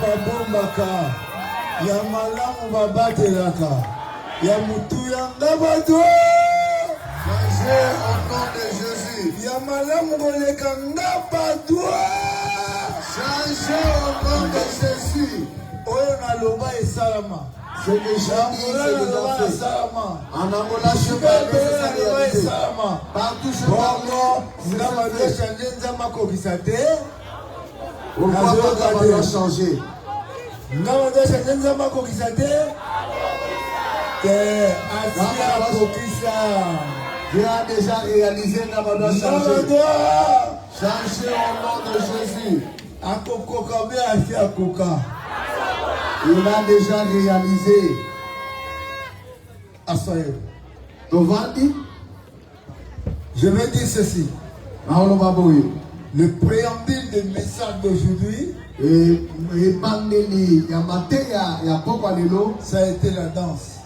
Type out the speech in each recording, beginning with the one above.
babombaka, ya malamu babatelaka, ya mutu yanga bato. Changez au nom de Jésus. Ya malamu koleka nga bato. Changez au nom de Jésus. Oyo naloba esalama. Ce que j'ai dit, c'est déjà fait. En Angola, je parle de ça. Partout, je parle de ça. Pourquoi pas doit changer? Dieu a déjà réalisé que doit changer. Changer au nom de Jésus. Il a déjà réalisé. Je vais dire ceci. Le préambule du message d'aujourd'hui, ça a été la danse.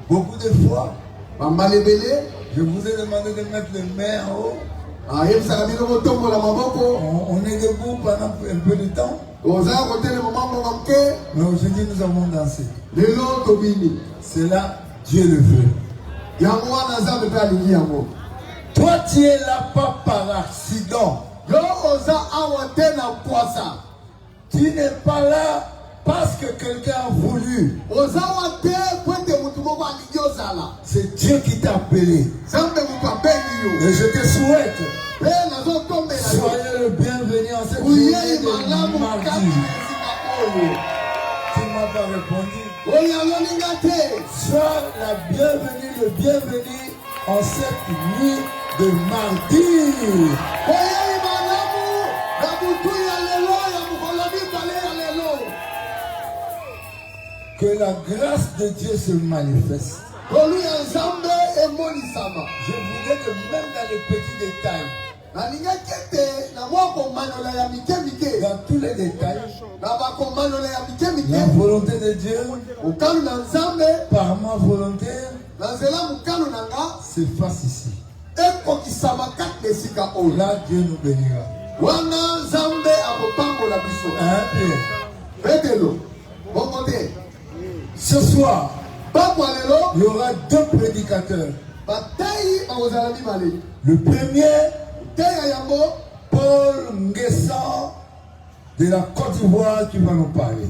Beaucoup de fois, je vous ai demandé de mettre les mains en haut. On est debout pendant un peu de temps. Mais aujourd'hui, nous avons dansé. C'est là, Dieu le veut. Toi, tu es là pas par accident. Tu n'es pas là parce que quelqu'un a voulu. C'est Dieu qui t'a appelé. Et je te souhaite, soyez le bienvenu en cette journée de mardi. Tu ne m'as pas répondu. Sois la bienvenue, le bienvenu en cette nuit de mardi. Que la grâce de Dieu se manifeste. Je voudrais que même dans les petits détails, dans tous les détails, la volonté de Dieu, par ma volonté, se fasse ici. Là, Dieu nous bénira. Ce soir, il y aura deux prédicateurs. Le premier, Paul Nguessan de la Côte d'Ivoire qui va nous parler.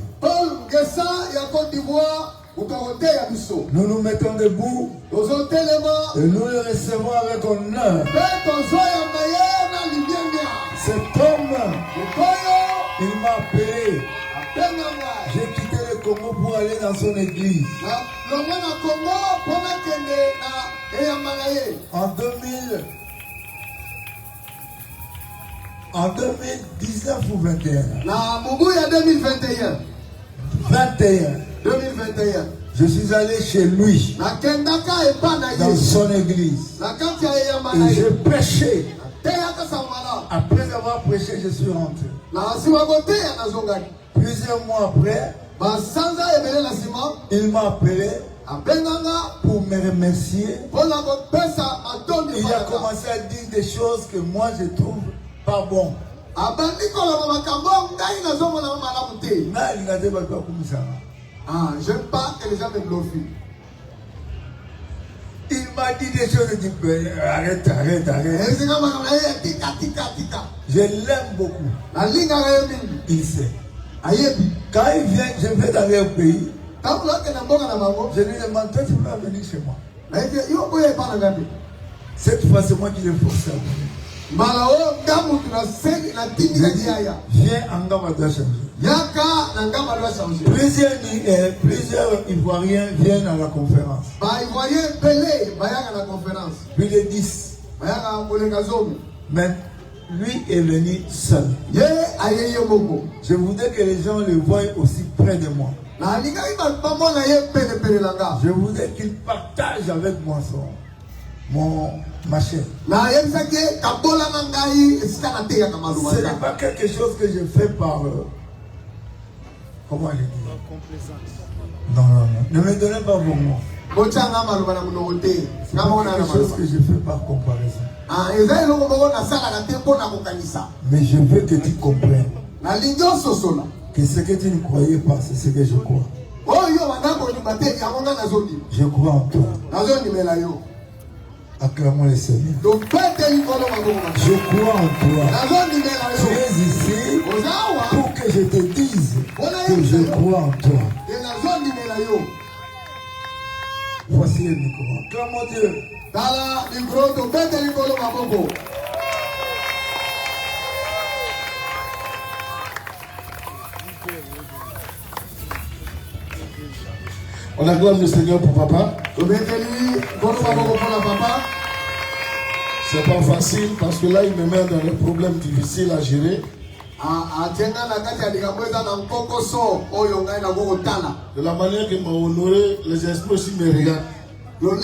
Nous nous mettons debout et nous le recevons avec honneur. Cet homme, il m'a appelé. J'ai quitté le Congo pour aller dans son église. En 2019 ou 21. 2021. Je suis allé chez lui, dans son église. Et j'ai prêché. Après avoir prêché, je suis rentré. Plusieurs mois après, il m'a appelé pour me remercier. Il a commencé à dire des choses que moi je trouve pas bon. J'aime pas que les gens me bluffent. Il m'a dit des choses, je dis arrête. Je l'aime beaucoup. Il sait. Quand il vient, je vais dans leur pays. Je lui demande, toi tu vas venir chez moi. Cette fois c'est moi qui l'ai forcé à venir. Viens, Angama doit changer. Plusieurs Ivoiriens viennent à la conférence. Plus de 10. Mais lui est venu seul. Je voudrais que les gens le voient aussi près de moi. Je voudrais qu'il partage avec moi ma chair. Ce n'est pas quelque chose que je fais par... comment je dis? Non. Ne me donnez pas vos mots. C'est quelque chose que je fais par comparaison. Mais je veux que tu comprennes. Que ce que tu ne croyais pas, c'est ce que je crois. Je crois en toi. Acclamons le Seigneur. Je crois en toi. Tu es ici pour que je te dise que je crois en toi. Voici le micro. Acclamons Dieu. On acclame le Seigneur pour papa. C'est pas facile parce que là il me met dans des problèmes difficiles à gérer. De la manière qu'il m'a honoré, les esprits aussi me regardent. Quand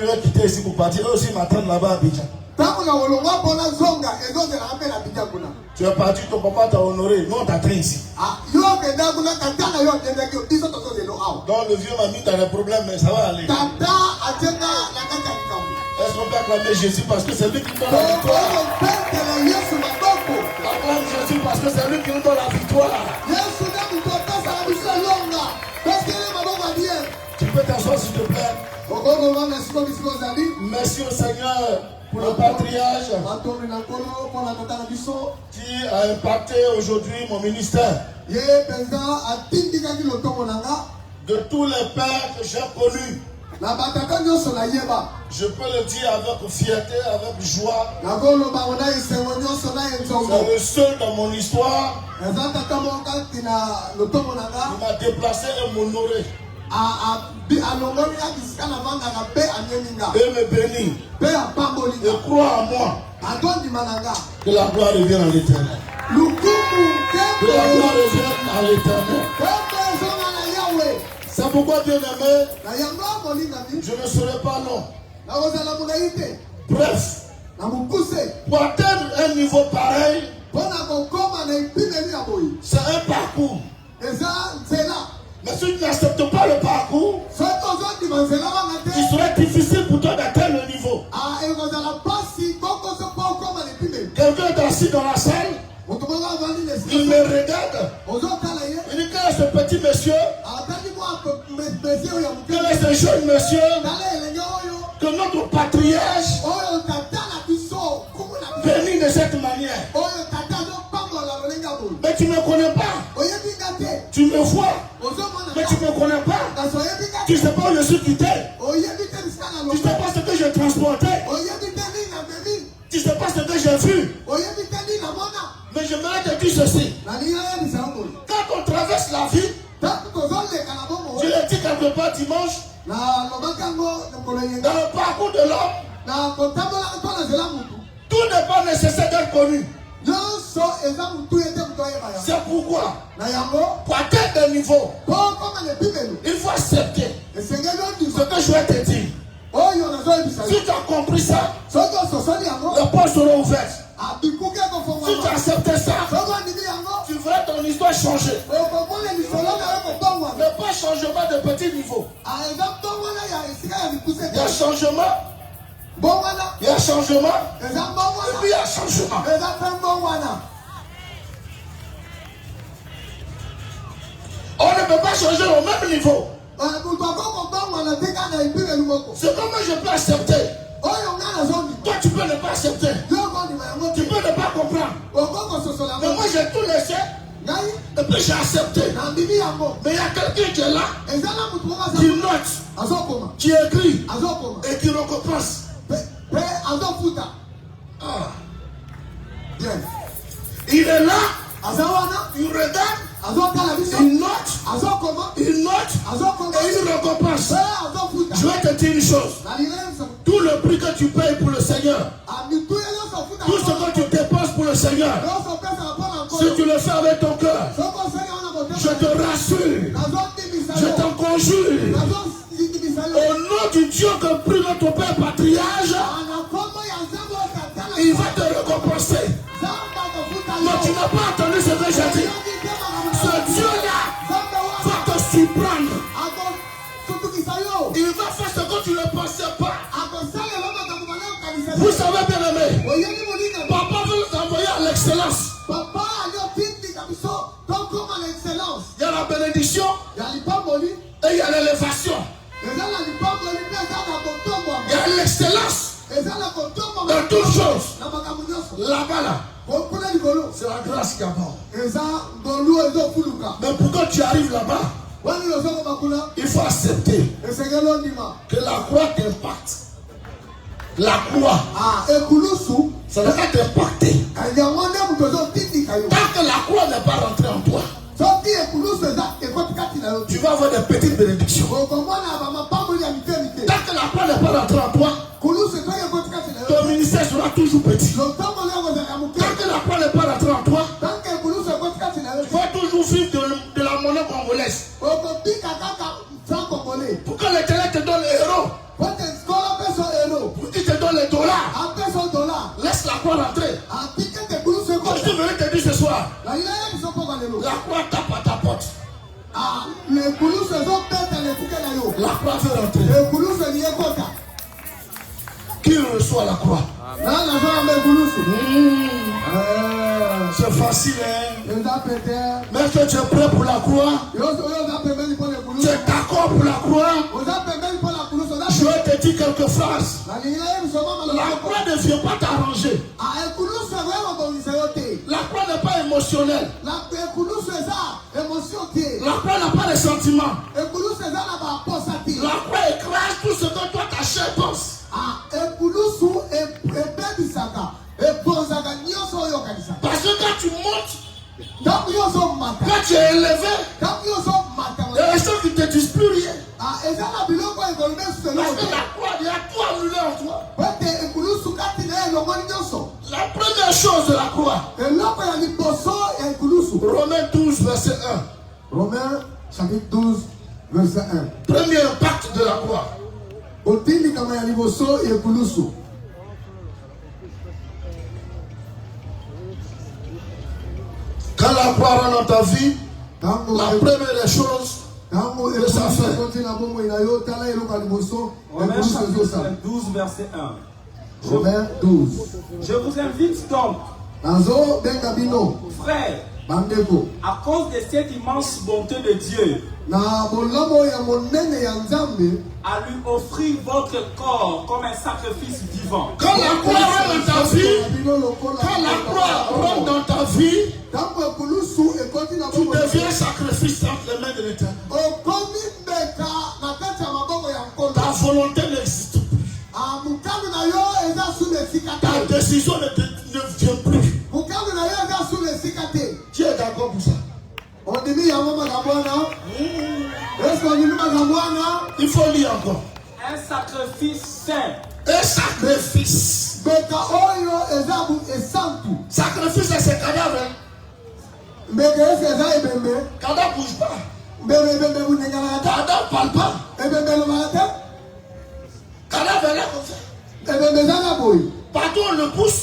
je vais quitter ici pour partir, eux aussi m'attendent là-bas à Abidjan. Tu es parti, ton papa t'a honoré, nous on t'attend ici. Donc le vieux m'a mis dans les problèmes, mais ça va aller. Est-ce qu'on peut acclamer Jésus parce que c'est lui qui nous donne la victoire? Acclame Jésus parce que c'est lui qui nous donne la victoire. Tu peux t'asseoir s'il te plaît. Merci au Seigneur pour le patriarche qui a impacté aujourd'hui mon ministère. De tous les pères que j'ai connus, je peux le dire avec fierté, avec joie. C'est le seul dans mon histoire qui m'a déplacé et m'honoré. Et me bénit. Et crois en moi. Que la gloire revienne à l'Éternel. Que la gloire revienne à l'Éternel. C'est pourquoi, bien aimé, je ne serai pas long. Bref, pour atteindre un niveau pareil, c'est un parcours. Mais si tu n'acceptes pas le parcours, il serait difficile pour toi d'atteindre le niveau. Quelqu'un est assis dans la salle, il me regarde. Il dit, quel est ce petit monsieur? Quel est ce jeune monsieur que notre patriarche bénit de cette manière? Mais tu ne me connais pas. Tu me vois, mais tu ne me connais pas. Tu ne sais pas où je suis quitté. Tu ne sais pas ce que j'ai transporté. Tu ne sais pas ce que j'ai vu. Mais j'aimerais te dire ceci. Quand on traverse la vie, je l'ai dit quelque part dimanche, dans le parcours de l'homme, tout n'est pas nécessaire d'être connu. C'est pourquoi, pour atteindre un niveau, il faut accepter ce que je vais te dire. Si tu as compris ça, les portes seront ouvertes. Si tu as accepté ça, tu verras ton histoire changer. Mais pas changement de petit niveau. Il y a changement. Il y a changement. Et puis il y a changement. On ne peut pas changer au même niveau. C'est comment je peux accepter. Toi tu peux ne pas accepter. Tu peux ne pas comprendre. Mais moi j'ai tout laissé. Et puis j'ai accepté. Mais il y a quelqu'un qui est là, qui note, qui écrit et qui récompense. Il est là, il regarde, il note, et il récompense. Je vais te dire une chose. Tout le prix que tu payes pour le Seigneur, tout ce que tu dépenses pour le Seigneur, si tu le fais avec ton cœur, je te rassure, je t'en conjure, au nom du Dieu que prie notre Père patriarche, il va te récompenser. Mais tu n'as pas entendu ce que j'ai dit. Ce Dieu-là va te surprendre. Il va faire ce que tu ne pensais pas. Vous savez bien aimé, papa veut nous envoyer à l'excellence. Papa, Il y a la bénédiction et il y a l'élévation. Il y a l'excellence dans toutes choses. Là-bas, là, c'est la grâce qui aborde. Mais pour que tu arrives là-bas, il faut accepter que la croix t'impacte. La croix, ça doit t'impacter. Tant que la croix n'est pas rentrée en toi, tu vas avoir des petites bénédictions. Tant que la croix n'est pas rentrée en toi, ton ministère sera toujours petit. Tant que la croix n'est pas rentrée en toi, tu vas toujours vivre de la monnaie congolaise. Pour que l'Éternel te donne les héros, pour qu'il te donne les dollars, laisse la croix rentrer. Comme je venais te dire ce soir, la croix tape à ta porte. La croix veut rentrer. Qui reçoit la croix? C'est facile, hein? Mais est-ce que tu es prêt pour la croix? Tu es d'accord pour la croix? Je vais te dire quelques phrases. La croix ne vient pas t'arranger. La croix n'est pas émotionnelle. La croix n'a pas de sentiments. La croix écrase tout ce que toi ta chair pense. Parce que quand tu montes, quand tu es élevé, il y a des gens qui ne te disent plus rien. Parce que la croix, il y a tout annulé en toi. La première chose de la croix, Romains 12, verset 1. Romains chapitre 12, verset 1. Premier impact de la croix. Quand la croix rentre dans ta vie, la première des choses que ça fait. Romains chapitre 12, verset 1. Romains 12. Je vous invite donc, frères, à cause de cette immense bonté de Dieu, à lui offrir votre corps comme un sacrifice vivant. Quand la croix rentre dans ta vie, tu deviens sacrifice entre les mains de l'Éternel. Ta volonté n'existe plus. Ta décision ne vient plus. Tu es d'accord pour ça? Il faut lire encore. Un sacrifice saint. Un sacrifice. Sacrifice, c'est cadavre. Cadavre bouge pas. Cadavre parle pas. Cadavre est là comme ça. Partout on le pousse.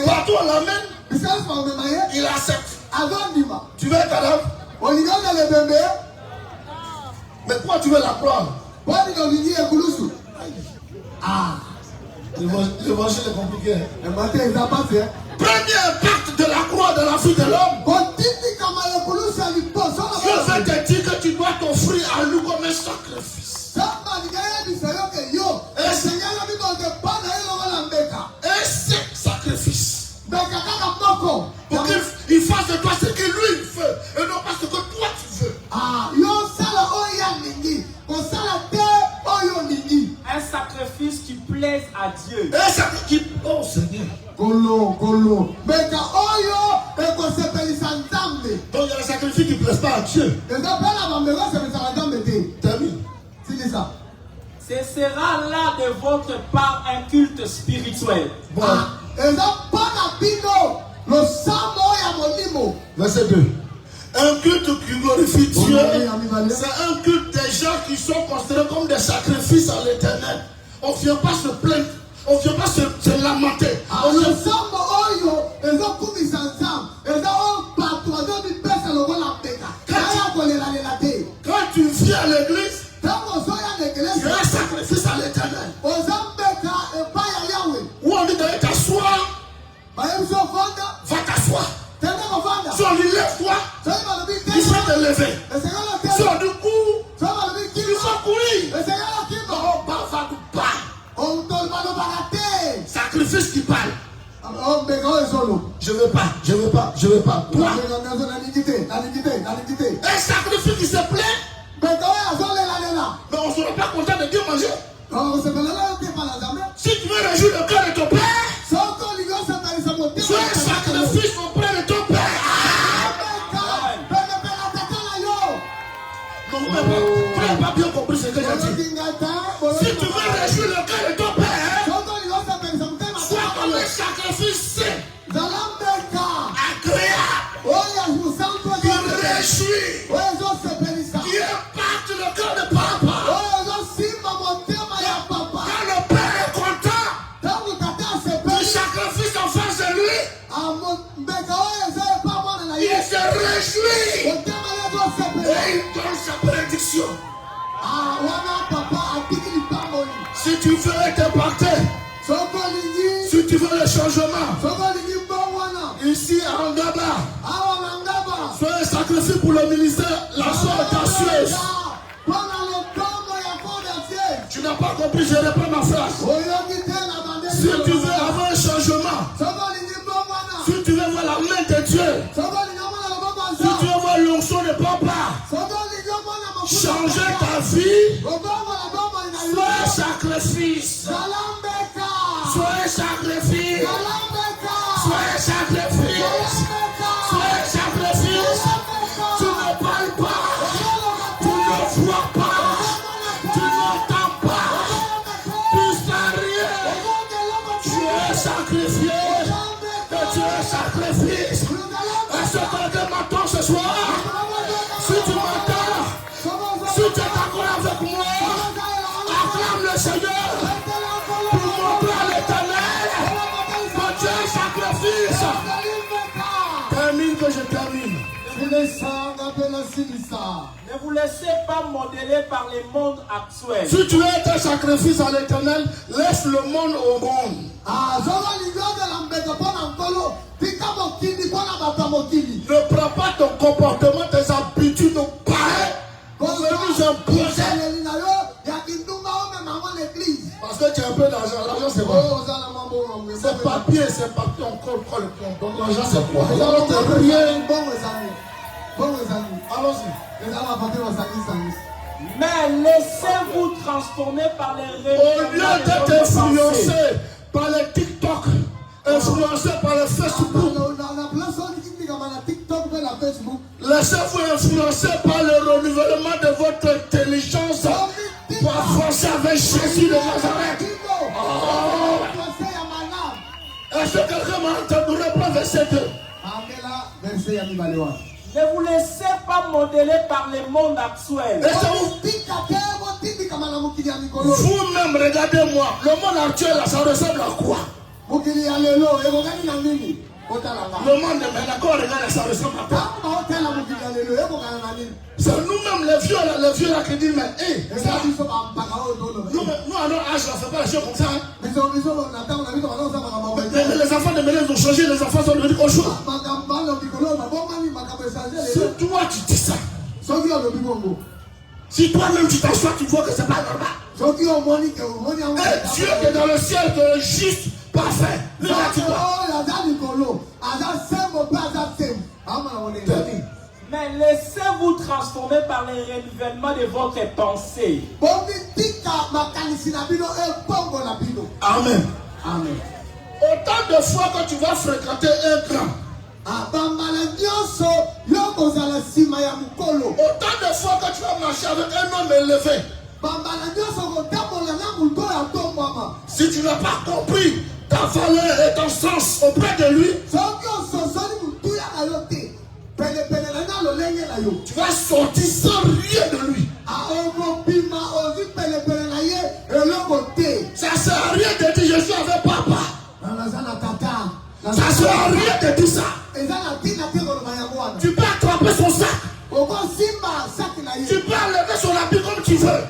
Partout on l'amène. Il accepte. Tu veux un cadavre? Mais pourquoi tu veux la croix? L'évangile est compliqué. Premier impact de la croix dans la vie de l'homme. Je vais te dire que tu dois t'offrir à lui comme un sacrifice. Un sacrifice. Pour qu'il fasse de toi ce que lui veut et non pas ce que toi tu veux. Un sacrifice qui plaise à Dieu. Un sacrifice qui... Oh Seigneur. Donc il y a des sacrifices qui ne plaisent pas à Dieu. Ce sera là de votre part un culte spirituel. Bon. Verset 2. Un culte qui glorifie Dieu, c'est un culte des gens qui sont considérés comme des sacrifices à l'Éternel. On ne vient pas se plaindre, on ne vient pas se lamenter. Quand tu viens à l'église, tu as un sacrifice à l'Éternel. lever. Sur du coup, il faut courir. Non, va du pas. Sacrifice qui parle. Je veux pas. Toi, un sacrifice qui se plaît. Mais on ne sera pas content de Dieu manger. Si tu veux réjouir le cœur de ton père, sois un sacrifice auprès de ton père. Non, tu n'as pas bien compris ce que j'ai dit. Si tu veux réjouir le cœur de ton père, sois comme un sacrifice agréable, qui réjouit, qui impacte le cœur de papa. Quand le père est content du sacrifice en face de lui, il se réjouit et il donne sa prédiction. Si tu veux être impacté, si tu veux le changement, ici à Angaba, sois un sacrifice pour le ministère, la soeur gracieuse. Tu n'as pas compris, je réponds ma phrase. Si tu veux avoir un changement, si tu veux voir la main de Dieu, si tu veux voir l'onction de papa, changer ta vie, sois un sacrifice. Sois un sacrifice. Sois un sacrifice. Sois un sacrifice. Tu ne parles pas. Tu ne vois pas. Tu n'entends pas. Tu ne sais rien. Tu es sacrifié. Et tu es sacrifice. Est-ce que quelqu'un m'entend ce soir? Si tu m'entends, si tu es d'accord avec moi, acclame le Seigneur pour montrer à l'Éternel que tu es un sacrifice. Termine que je termine. Ne vous laissez pas modeler par les mondes actuels. Si tu veux être un sacrifice à l'Éternel, laisse le monde au monde. Ne prends pas ton comportement, tes habitudes pareilles pour nous imposer. Parce que tu as un peu d'argent, l'argent c'est quoi? C'est papier, on colle. Donc l'argent c'est quoi? Allons-y. Mais laissez-vous transformer par les Au lieu règlements d'être influencé par les TikTok, influencé par le Facebook, laissez-vous influencer par le renouvellement de votre intelligence pour avancer avec Jésus de Nazareth. Est-ce que quelqu'un m'a entendu répondre verset 2? Ne vous laissez pas modeler par les mondes actuels. Vous-même, regardez-moi. Le monde actuel, ça ressemble à quoi? Le monde de maintenant, regarde, ça ressemble à quoi? C'est nous-mêmes les vieux là qui disent, mais hé, nous à notre âge, on ne fait pas les choses comme ça. Hein? Mais les enfants de maintenant, ils ont changé, les enfants sont devenus autre chose. Si toi tu dis ça, si toi-même tu t'assois, tu vois que c'est pas normal. Et Dieu qui est dans le ciel, qui est juste, parfait. Mais laissez-vous transformer par les renouvellements de votre pensée. Amen. Amen. Autant de fois que tu vas fréquenter un grand, autant de fois que tu vas marcher avec un homme élevé, si tu n'as pas compris ta valeur et ton sens auprès de lui, tu vas sortir sans rien de lui. Ça ne sert à rien de dire je suis avec papa. Ça ne sert à rien de dire ça. Tu peux attraper son sac. Tu peux enlever son habit comme tu veux.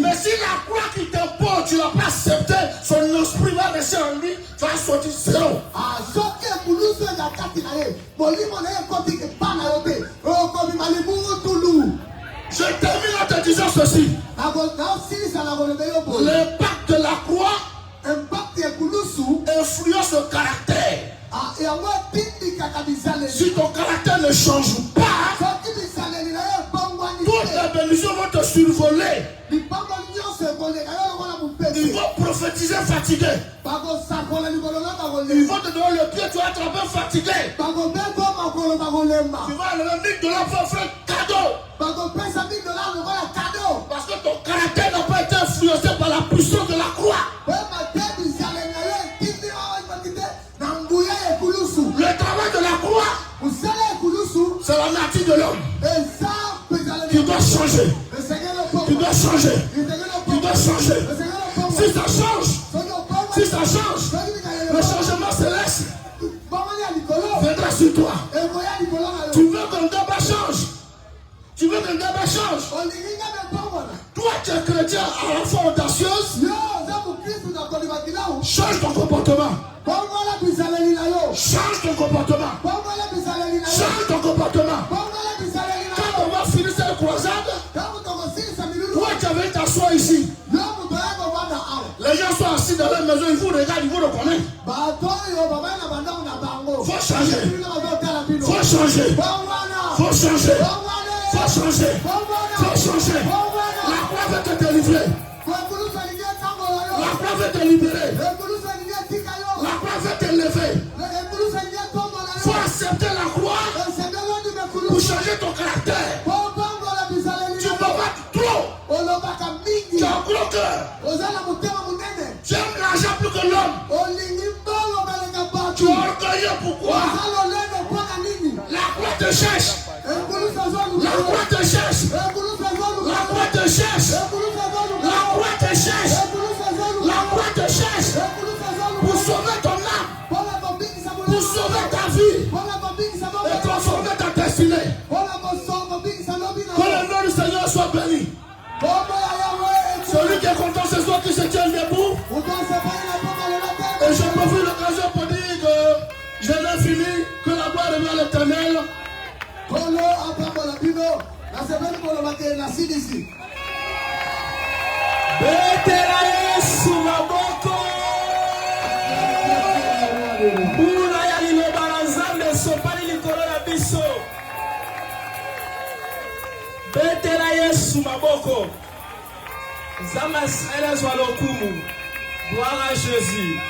Mais si la croix qui t'impose, tu n'as pas accepté, son esprit va rester en lui, tu vas sortir zéro. Je termine en te disant ceci. L'impact de la croix influence le caractère. Si ton caractère ne change pas, toutes les bénédictions vont te survoler. Ils vont prophétiser fatigué. Ils vont te donner le pied, tu vas être un peu fatigué. Tu vas enlever 1 000 $ pour faire cadeau. Parce que ton caractère n'a pas été influencé par la puissance de la croix. Le travail de la croix, c'est la nature de l'homme. Tu dois changer. Tu dois changer. Tu dois changer. Si ça change, le changement céleste viendra sur toi. Tu veux que le débat change. Tu veux que le débat change. Toi, tu es chrétien à la fois audacieuse. Change ton comportement. Change ton comportement. Change ton comportement. Quand on va finir cette croisade, toi tu avais t'asseoir ici. Les gens sont assis dans leur maison, ils vous regardent, ils vous reconnaissent. Faut changer. Faut changer. Faut changer. Faut changer. Faut changer. La croix va te délivrer. La croix va te libérer. La croix va te lever. Faut accepter la croix pour changer ton caractère. Tu vas battre trop. Tu as un gros cœur. Tu aimes l'argent plus que l'homme. Tu es orgueilleux, pourquoi? La croix te cherche. La croix te cherche. La croix te cherche. La croix te cherche. La croix te cherche. Pour sauver ton âme. Pour sauver ta vie. Et transformer ta destinée. Que le nom du Seigneur soit béni. Celui qui est content ce soir qui se tient debout. Et je profite l'occasion pour dire que je n'ai fini, que la gloire revienne à l'Éternel. Betela Yesu maboko. Mbula ya liloba na Nzambe esopali likolo na biso. Betela Yesu maboko. Nzambe asala zwa lokumu. Gloire à Jésus.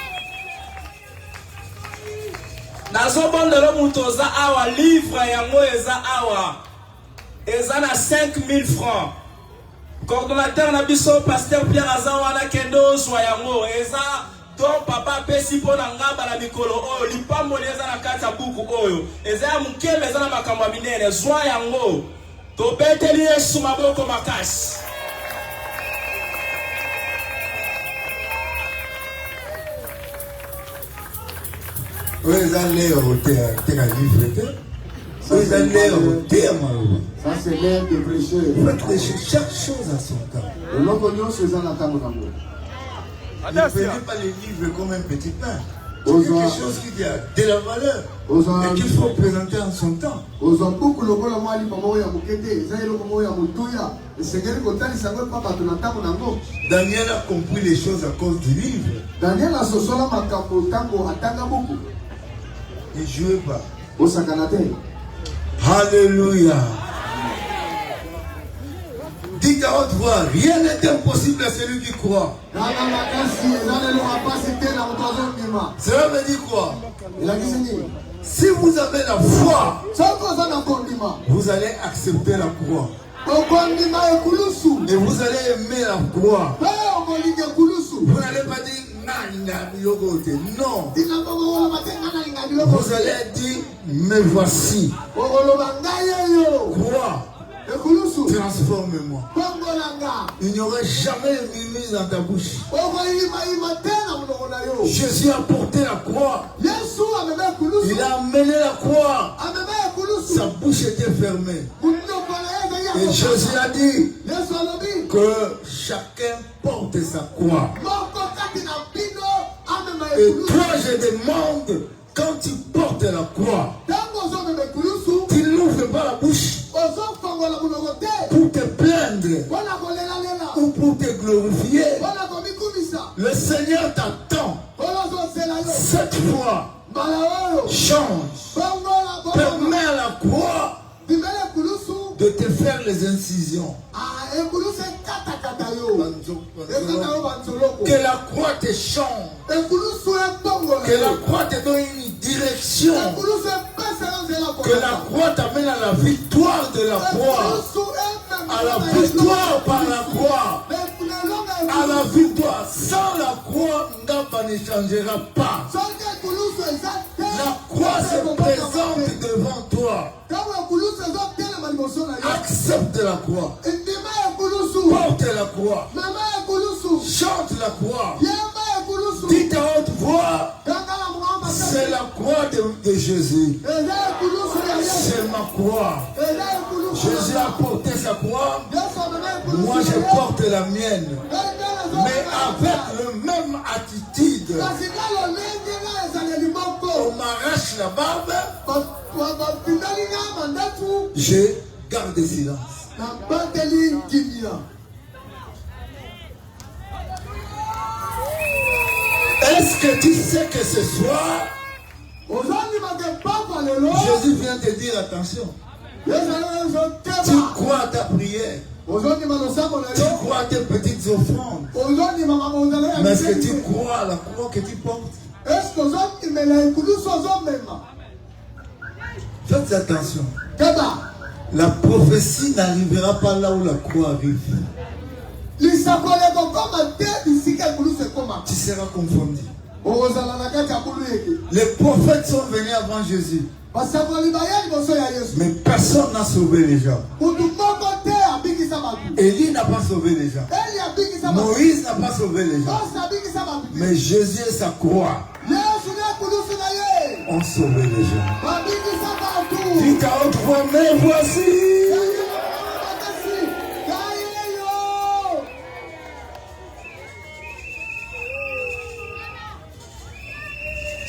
Nazobondelo mutu oza awa livre yango eza awa. Eza na 5 000 francs. Coordonnateur na biso pasteur Pierre Azawana kendo zwa yango eza don papa pesi pona ngaba na mikolo oyo lipambo eza na kati ya buku oyo eza ya mukeme eza na makambo minene zwa yango to beteli Yesu maboko makasi. Oui, ils ont l'air au théâtre, t'es la livre, ils ont l'air au théâtre. Ça, c'est l'air de prêcher. Il faut prêcher chaque chose à son temps. Le nom de Dieu, c'est un attaque d'amour. Ne prenez pas les livres comme un petit pain. C'est quelque chose qui a de la valeur et qu'il faut présenter en son temps. Daniel a compris les choses à cause du livre. Ne jouez pas. Alléluia. Dites à haute voix, rien n'est impossible à celui qui croit. Cela veut dire quoi? Si vous avez la foi, vous allez accepter la croix. Et vous allez aimer la croix. Vous n'allez pas dire non. Vous allez dire me voici. Croix. Transforme-moi. Il n'y aurait jamais de mimie dans ta bouche. Jésus a porté la croix. Il a amené la croix. Sa bouche était fermée. Et Jésus a dit que chacun porte sa croix. Et toi, je demande, quand tu portes la croix, tu n'ouvres pas la bouche. pour te plaindre ou pour te glorifier. Le Seigneur t'attend. Cette fois, change. Permets à la croix de te faire les incisions. Que la croix te change. Que la croix te donne une direction. Que la croix t'amène à la victoire de la croix. À la victoire par la croix. À la victoire. Sans la croix, Ngamba ne changera pas. La croix se présente devant toi. Accepte la croix. Porte la croix. Chante la croix. Dites à haute voix, c'est la croix de Jésus. C'est ma croix. Jésus a porté sa croix. Moi je porte la mienne. Mais avec le même attitude. On m'arrache la barbe. Je garde silence. Est-ce que tu sais que ce soir, Jésus vient te dire attention. Tu crois à ta prière. Tu crois à tes petites offrandes. Mais est-ce que tu crois à la croix que tu portes? Faites attention. La prophétie n'arrivera pas là où la croix arrive. Tu seras confondu. Les prophètes sont venus avant Jésus. Mais personne n'a sauvé les gens. Élie n'a pas sauvé les gens. Moïse n'a pas sauvé les gens. Mais Jésus et sa croix ont sauvé les gens. Dites à haute voix, mais voici.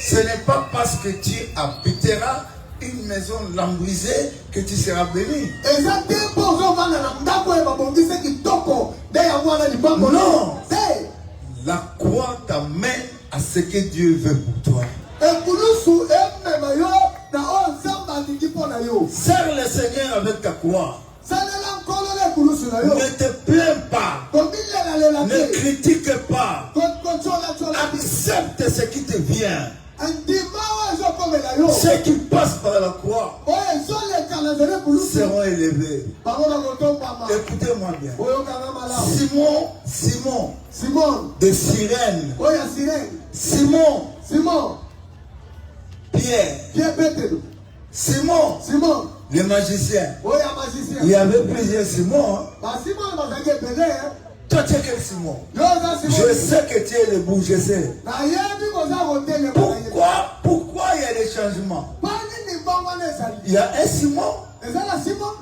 Ce n'est pas parce que tu habiteras une maison lambrisée que tu seras béni. Non. La croix t'amène à ce que Dieu veut pour toi. Serre le Seigneur avec ta croix. Ne te plains pas. Ne critique pas. Accepte ce qui te vient. Ceux qui passent par la croix seront élevés. Écoutez-moi bien. Simon de Cyrène. Simon Pierre. Simon le magicien. Il y avait plusieurs Simon. Toi tu es quel Simon? Je sais que tu es debout, je sais. Pourquoi il y a des changements? Il y a un Simon,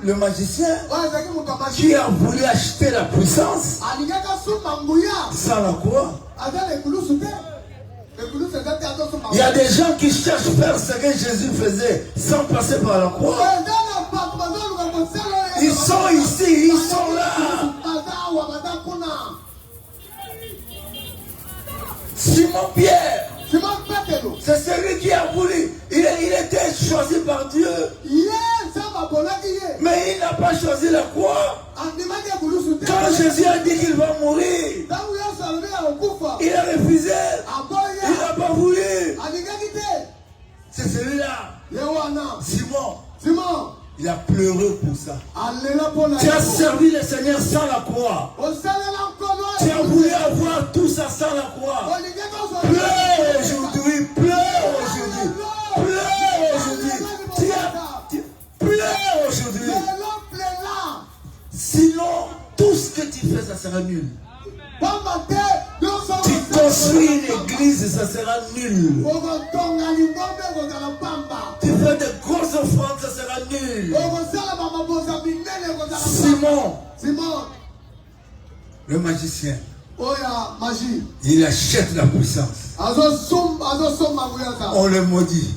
le magicien, qui a voulu acheter la puissance sans la croix. Il y a des gens qui cherchent à faire ce que Jésus faisait sans passer par la croix. Ils sont ici, ils sont là. Simon Pierre, c'est celui qui a voulu. Il était choisi par Dieu. Mais il n'a pas choisi la croix. Quand Jésus a dit qu'il va mourir, il a refusé. Il n'a pas voulu. C'est celui-là. Simon. Il a pleuré pour ça. Tu as servi le Seigneur sans la croix. Tu as voulu avoir tout ça sans la croix. Pleure aujourd'hui. Pleure aujourd'hui. Sinon, tout ce que tu fais, ça sera nul. Tu construis une église, ça sera nul. Tu fais de grosses offrandes, ça sera nul. Simon, le magicien, il achète la puissance. On le maudit.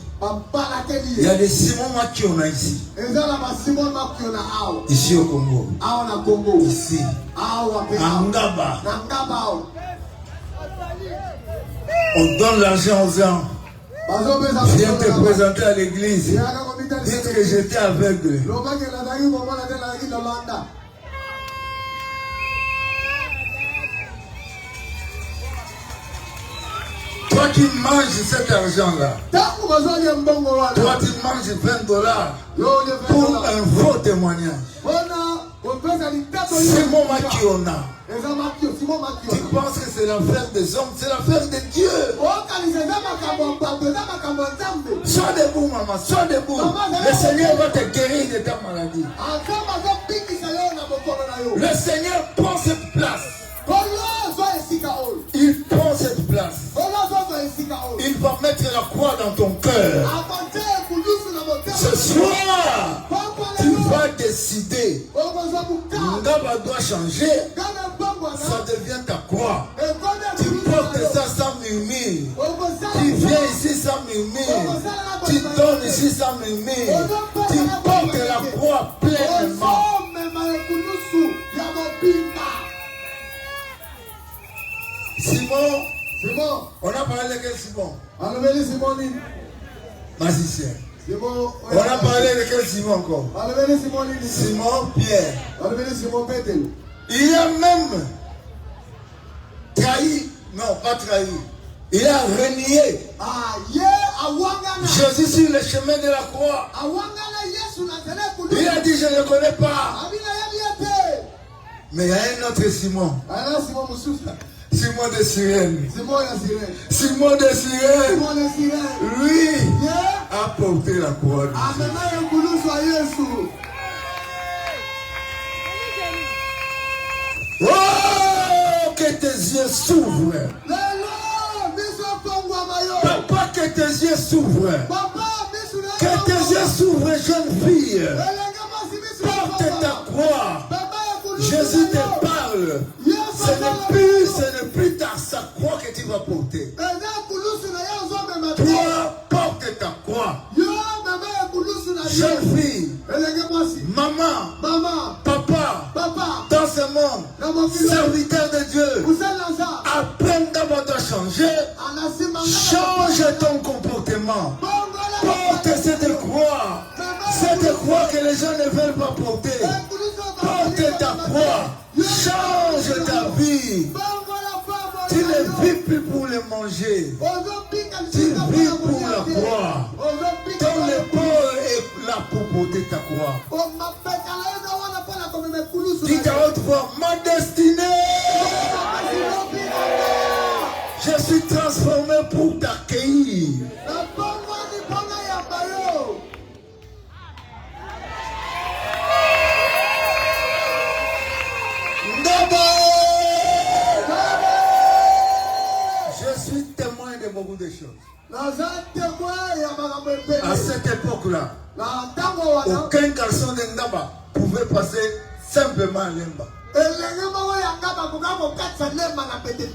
Il y a des Simon Makiona ici. Ici au Congo. Ici. À Ngaba. On donne l'argent aux gens. Viens te présenter à l'église. Dites que j'étais aveugle. Toi qui manges cet argent-là, toi tu manges $20 pour un faux témoignage. Simon Makiona. Tu penses que c'est l'affaire des hommes, c'est l'affaire de Dieu. Sois debout, maman, sois debout. Le Seigneur va te guérir de ta maladie. Le Seigneur prend cette place. Il prend cette place. Il va mettre la croix dans ton cœur. Ce soir, tu vas décider. Ngaba doit changer. Ça devient ta croix. Tu portes ça sans murmure. Tu viens ici sans murmure. Tu donnes ici sans murmure. Tu portes la croix pleinement. Simon, on a parlé de quel Simon? Magicien. On a parlé de quel Simon encore? Simon Pierre. Il a même trahi, non pas trahi, il a renié Jésus sur le chemin de la croix. Il a dit je ne le connais pas. Mais il y a un autre Simon. Simon de Cyrène. Simon de Cyrène. Lui a porté la croix. Oh, que tes yeux s'ouvrent. Papa, que tes yeux s'ouvrent. Que tes yeux s'ouvrent, jeune fille. Porte ta croix. Jésus te parle. Ce n'est plus sa croix que tu vas porter. Toi, porte ta croix. Jeune fille, maman, papa, dans ce monde, serviteur de Dieu, apprends d'abord à changer. Change ton comportement. Porte cette croix que les gens ne veulent pas porter. Porte ta croix. Change ta vie. Tu ne vis plus pour le manger. Tu vis pour la croix. Ton épaule est là pour porter ta croix. Dis à haute voix, ma destinée. Je suis transformé pour t'accueillir. Je suis témoin de beaucoup de choses. À cette époque-là, aucun garçon de Ndaba pouvait passer simplement à Lemba.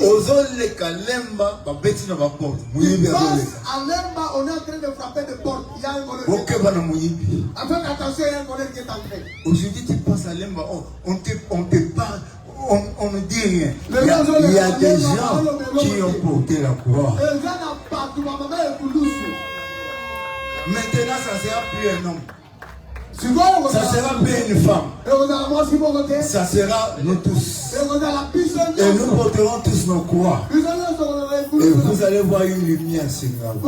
Ozoleka Lemba, babeti na baporte. Muyibi azoleka. À Lemba, on est en train de frapper des portes. Il y a un voleur. Okeba na muyibi. Avec attention, il y a un voleur qui est entré. Aujourd'hui, tu passes à Lemba, on te parle, on ne dit rien. Il y a des gens qui ont porté la croix. Maintenant, ça ne sera plus un homme. Ça sera plus une femme. Ça sera nous tous. Et nous porterons tous nos croix. Et vous allez voir une lumière sur nous.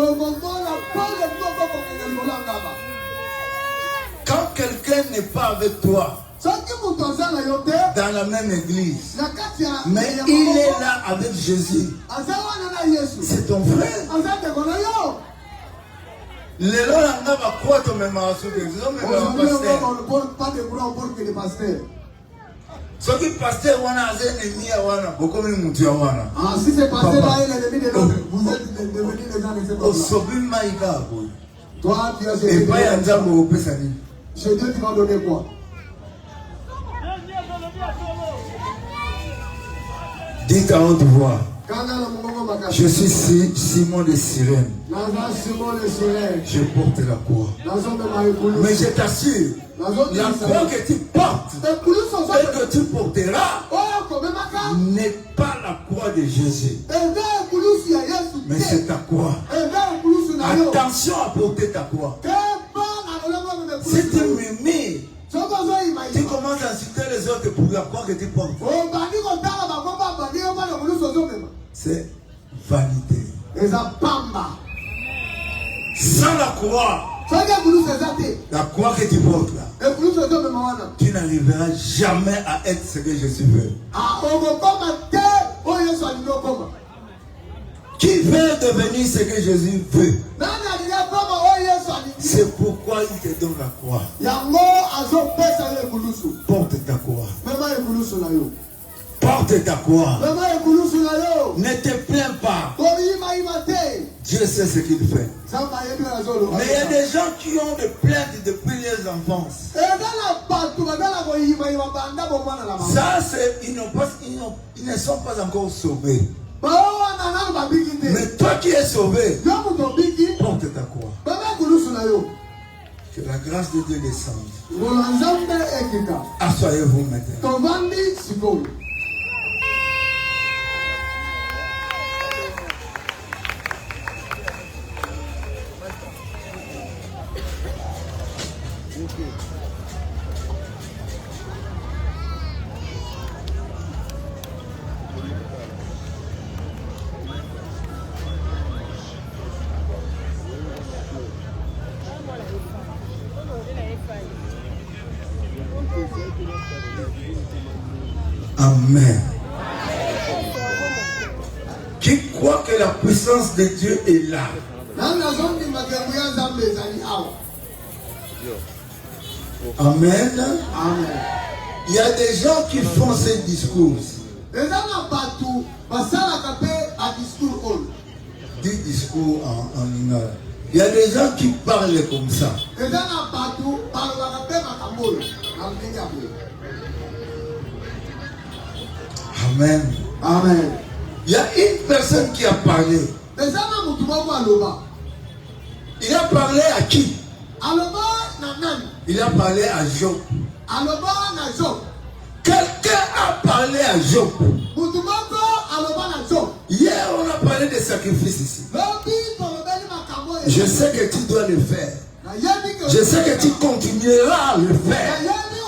Quand quelqu'un n'est pas avec toi dans la même église, mais il est là avec Jésus, c'est ton frère. Les gens n'ont pas quoi te même à soutenir. Ils ont même pas pasteur. Ce qui pasteur, on a un ennemi à Wana. Beaucoup de gens ont Wana. Ah, si c'est pasteur, là, il est l'ennemi de l'autre. Vous êtes devenus les gens de ce peuple. Sobi Maïga. Toi, tu as été. Et pas un diable au Pessani. Chez Dieu, tu vas donner quoi? Dites à haute voix. Je suis Simon de Cyrène. Je porte la croix. Mais je t'assure, la croix que tu portes et que tu porteras n'est pas la croix de Jésus. Mais c'est ta croix. Attention à porter ta croix. Si tu m'aimes, tu commences à insulter les autres pour la croix que tu portes. C'est vanité. Sans la croix, la croix que tu portes là, tu n'arriveras jamais à être ce que Jésus veut. Qui veut devenir ce que Jésus veut? C'est pourquoi il te donne la croix. Porte ta croix. Porte ta croix. Ne te plains pas. Dieu sait ce qu'il fait. Mais il y a des gens qui ont des plaintes depuis les enfances. Ça, c'est ils ne sont pas encore sauvés. Mais toi qui es sauvé, porte ta croix. Que la grâce de Dieu descende. Asseyez-vous maintenant. Amen. Qui croit que la puissance de Dieu est là? Amen. Il y a des gens qui font ces discours. 10 discours en une heure. Il y a des gens qui parlent comme ça. Amen. Amen. Il y a une personne qui a parlé. Il a parlé à qui? Il a parlé à Job. Quelqu'un a parlé à Job. Hier, on a parlé de sacrifices ici. Je sais que tu dois le faire. Je sais que tu continueras à le faire.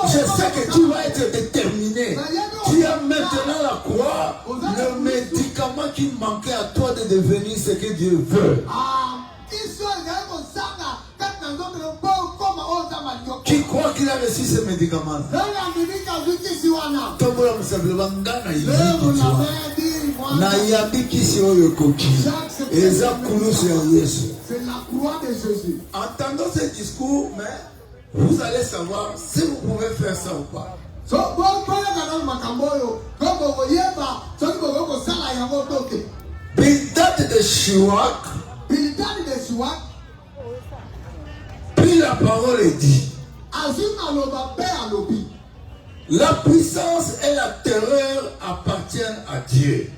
Je sais que tu vas être déterminé. Tu as maintenant la croix, le médicament qui manquait à toi de devenir ce que Dieu veut. Qui croit qu'il a reçu ce médicament? C'est la croix de Jésus. Entendons ce discours, mais vous allez savoir si vous pouvez faire ça ou pas. Bildad de Shuak prit la parole et dit: la puissance et la terreur appartiennent à Dieu.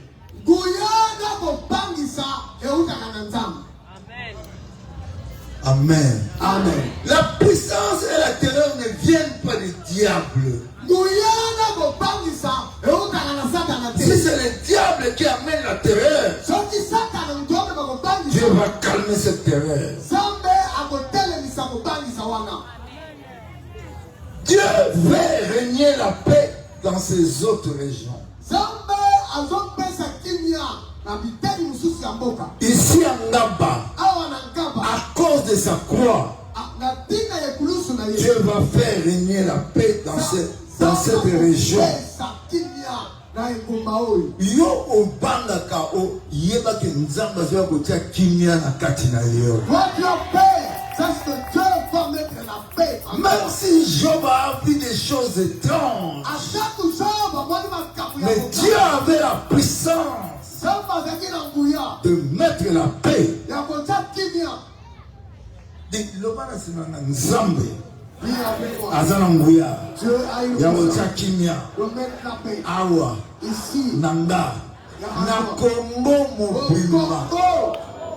Amen. Amen. La puissance et la terreur ne viennent pas du diable. Si c'est le diable qui amène la terreur, Dieu va calmer cette terreur. Dieu veut régner la paix dans ces autres régions. Ici en Ngaba, à cause de sa croix, Dieu va faire régner la paix dans cette région. Yo obangaka o yebaki nzamba zo kotia kimia na kati na yo. Même si Job a vu des choses étranges, mais Dieu avait la puissance de mettre la paix. Lobana sinana nzambe azana nguya ya kimia awa nanga na Congo mobimba.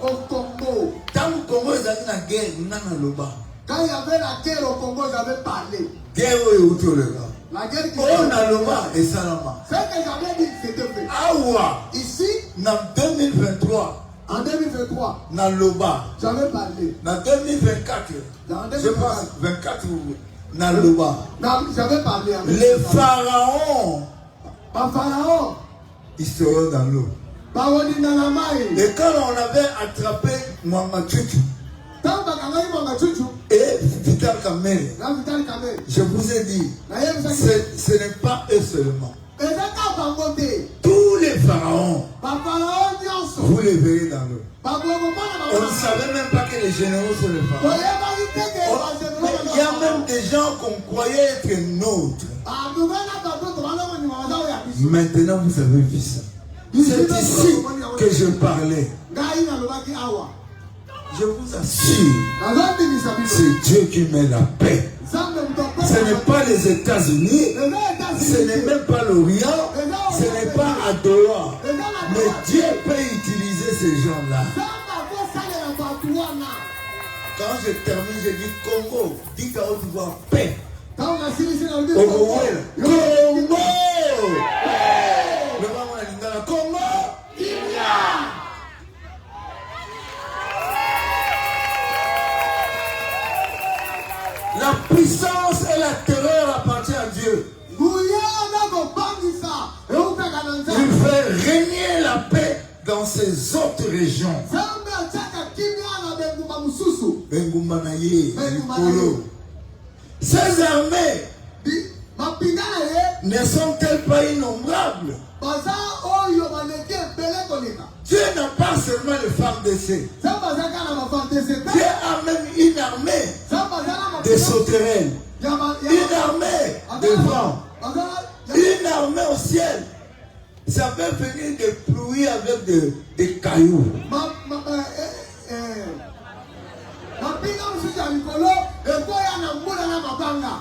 Au Congo. Tant que Congo est dans la guerre, nana loba. Quand il y avait la guerre au Congo, j'avais parlé. Guerre où tu le gars. La guerre qui on a loba et salama. Ce que j'avais dit, c'était fait. Awa. Ici, en 2023. En 2023. Na loba. J'avais parlé. En 2024. Je pense 24 na loba. J'avais parlé. Les pharaons. Pas pharaon. Ils seront dans l'eau. Et quand on avait attrapé Mwanga Chuchu et Vital Kamel, je vous ai dit, ce n'est pas eux seulement. Tous les pharaons, vous les verrez dans l'eau. On ne savait même pas que les généraux sont les pharaons. Il y a même des gens qu'on croyait être nôtres. Maintenant, vous avez vu ça. C'est ici que je parlais. Je vous assure, c'est Dieu qui met la paix. Ce n'est pas les États-Unis, ce n'est même pas l'Orient, ce n'est pas Adoua. Mais Dieu peut utiliser ces gens-là. Quand je termine, je dis Congo, dis qu'à haute voix, paix. Congo! Congo! La puissance et la terreur appartiennent à Dieu. Il fait régner la paix dans ces autres régions. Ces armées ne sont-elles pas innombrables? Dieu n'a pas seulement les femmes d'essai. Dieu a même une armée de sauterelles, une armée de vent, une armée au ciel. Ça peut venir des pluies avec des cailloux.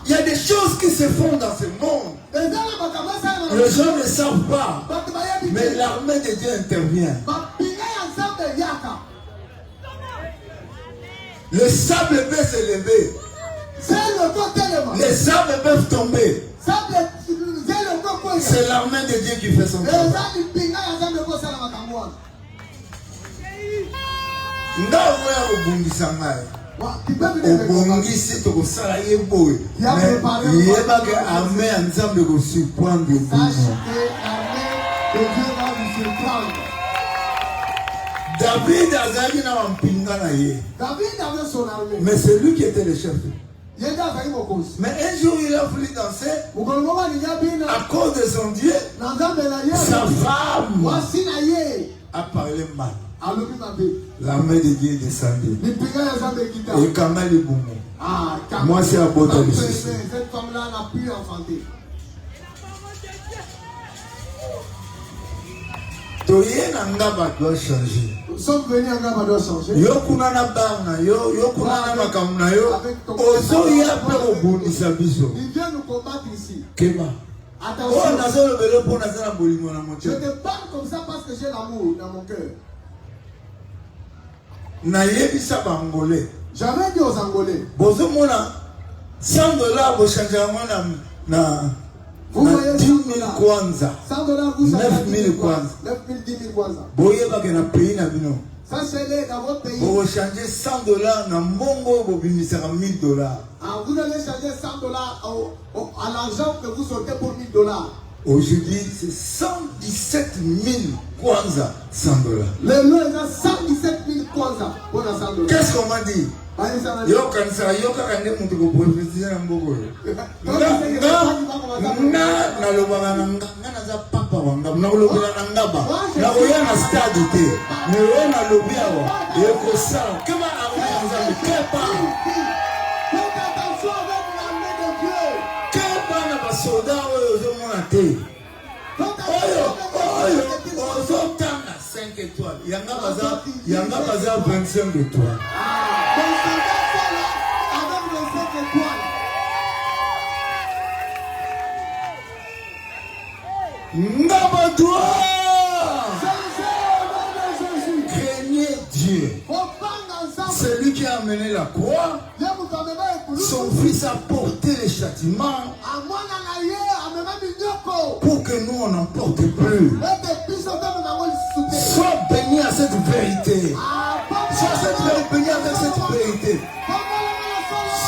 Il y a des choses qui se font dans ce monde. Les gens ne savent pas. Mais l'armée de Dieu intervient. Le sable peut se lever. Les sables peuvent tomber. C'est l'armée de Dieu qui fait son travail. obongisi tokosala ye boye yebake armée ya nzambe kosurprendre bino. David azalaki na bampinga na ye, mais c'est lui qui était le chef. Mais un jour il a voulu danser à cause de son Dieu. Sa femme a parlé mal. L'armée de Dieu est descendue. Et Kamali Boumou. Moi c'est à Bota de Ceci. Cette femme-là n'a pu enfanter. Nous sommes venus à Ngaba doit changer. Il vient nous combattre ici. Attention. Je te parle comme ça parce que j'ai l'amour dans mon cœur. J'avais dit aux Angolais. $100 vous voyez 10 000 kwanza, 9 000 kwanza. 9 000, 10 000 kwanza. Ça c'est dans votre pays. Vous changez $100 na mbongo bobimisaka $1000. Vous allez changer $100 à l'argent que vous sortez pour $1000. Aujourd'hui, c'est 117 000 kwanza, $100. Le lot est 117 000 kwanza pour $100. Qu'est-ce qu'on m'a dit? Yo kanisa yo kakande mutu ko prophétiser na mboko. Na lobanga na za papa wanga na lobela na ngaba. Na oya na stade te. Ne yo na lobia wa. Yo ko sa. Kama avanza le kepa. Faites attention avec l'armée de Dieu. Kepa na ba soldat oyo zo mona te. Oyo ozo tanga 5 étoiles. Yanga baza 25 étoiles. Ngaba toi amené la croix, son fils a porté les châtiments pour que nous on n'en porte plus. Sois béni à cette vérité. Sois béni avec cette vérité.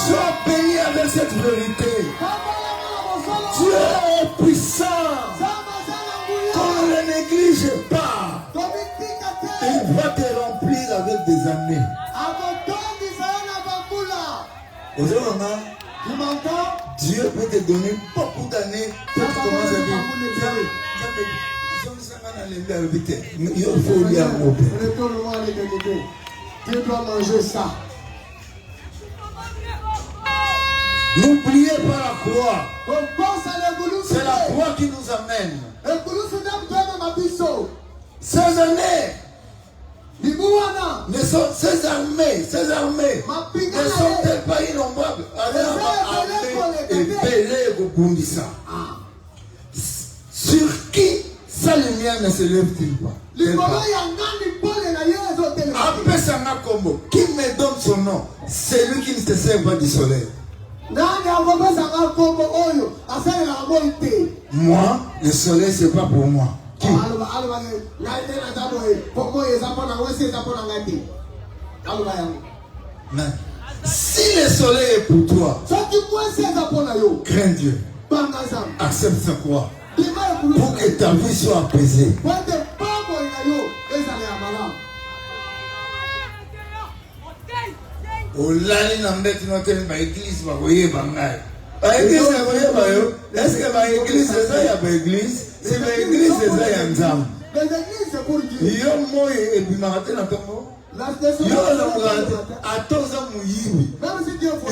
Sois béni avec cette vérité. Dieu est puissant. Qu'on ne le néglige pas. Il va te remplir avec des années. Dieu peut te donner beaucoup d'années pour que tu commences à dire. Il faut lire mon père. Tu dois manger ça. N'oubliez pas la croix. C'est la croix qui nous amène. Ces années, ces armées ne sont-elles pas innombrables? Sur qui sa lumière ne se lève-t-il pas? Qui me donne son nom? C'est lui qui ne se sert pas du soleil. Moi, le soleil, c'est pas pour moi. Qui? Mais si le soleil est pour toi, crains Dieu. Accepte sa croix pour que ta vie soit apaisée. Olali na mbeti n'oteli ba église ba voye bangai. Ba église ba voye ba yo. Est-ce que ba église c'est ya ba église? C'est ba église c'est ya nzambe. Les églises c'est pour Dieu. Yo moye et bimaka na tongo. Yo la mugante atoza muyibi.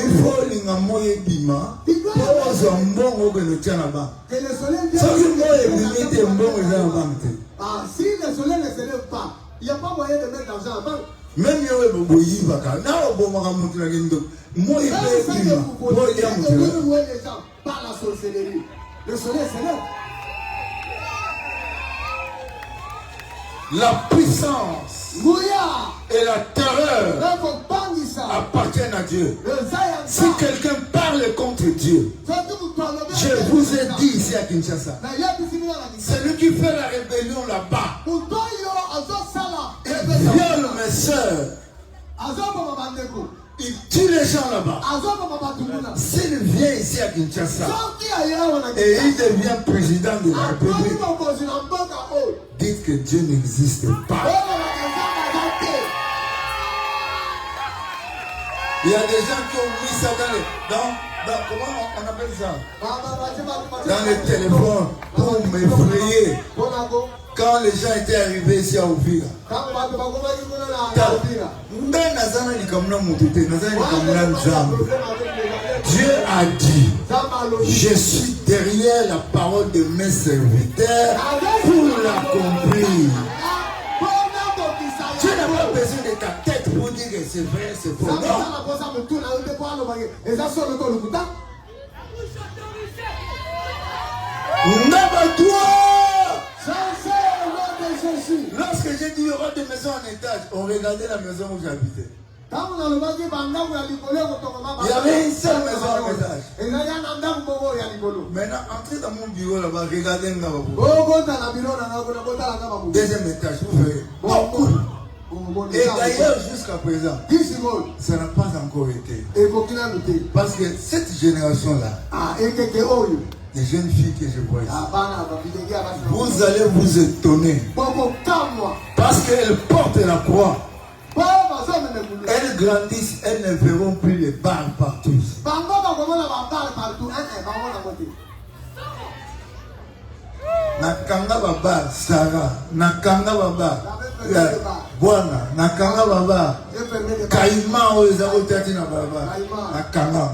Il faut linga moye bima. Pour zombongo que le tient là-bas. Que le soleil vienne. Si moye bimite mbongo za banque. Ah, si le soleil ne se lève pas, il n'y a pas moyen de mettre l'argent en banque. Même yo e bobo yibaka na oboma mutu na gendo moi e bima bo ya mutu par la sorcellerie. Le soleil se lève. La puissance et la terreur appartiennent à Dieu. Si quelqu'un parle contre Dieu, je vous ai dit ici à Kinshasa, celui qui fait la rébellion là-bas, il viole mes soeurs, il tue les gens là-bas. S'il vient ici à Kinshasa et il devient président de la République, dites que Dieu n'existe pas. Il y a des gens qui ont mis ça dans comment on appelle ça? Dans les téléphones pour m'effrayer. Quand les gens étaient arrivés ici à Ouvira, Dieu a dit, je suis derrière la parole de mes serviteurs pour l'accomplir. Tu n'as pas besoin de ta tête pour dire que c'est vrai, c'est faux. Non. Lorsque j'ai dit il y aura des maisons en étage, on regardait la maison où j'habitais. Il y avait une seule maison en étage. Maintenant, entrez dans mon bureau là-bas, regardez deuxième étage, vous verrez. Beaucoup. Et d'ailleurs, jusqu'à présent, ça n'a pas encore été. Parce que cette génération-là, les jeunes filles que je vois ici, vous allez vous étonner. Parce qu'elles portent la croix. Elles grandissent, elles ne verront plus les balles partout. Nakanga baba Sarah, nakanga baba Bwana, nakanga baba Kaima oza otati na baba nakanga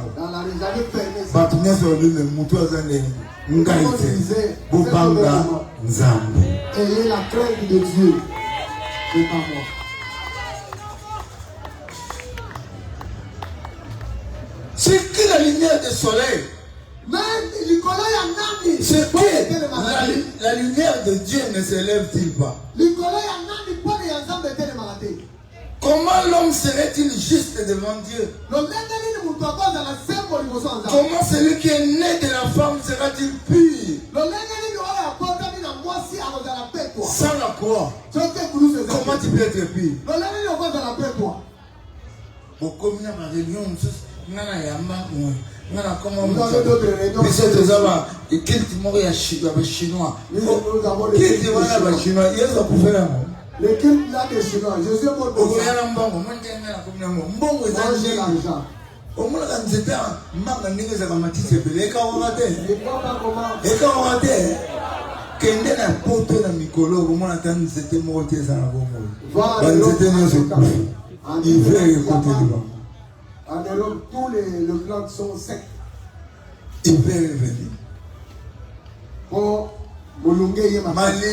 batu nyeso le mutu azane ngaite bobanga nzambe. Ayez la crainte de Dieu, c'est pas moi. C'est que la lumière du soleil. C'est que la lumière de Dieu ne se lève-t-il pas? Comment l'homme serait-il juste devant Dieu? Comment celui qui est né de la femme sera-t-il pur? Sans la croix, comment tu peux être pur? Beaucoup de religions, chinois. Les cultes là des Chinois, Jésus est mort pour ça. Au moins, quand c'était un marque de négociation, ça m'a dit c'est belé. Et quand on a dit, qu'il y a un poteau dans Mikolo, au moins, c'était morté ça. Il veut écouter devant. En Europe, tous les plantes sont secs. Il veut revenir. Oh, Mali,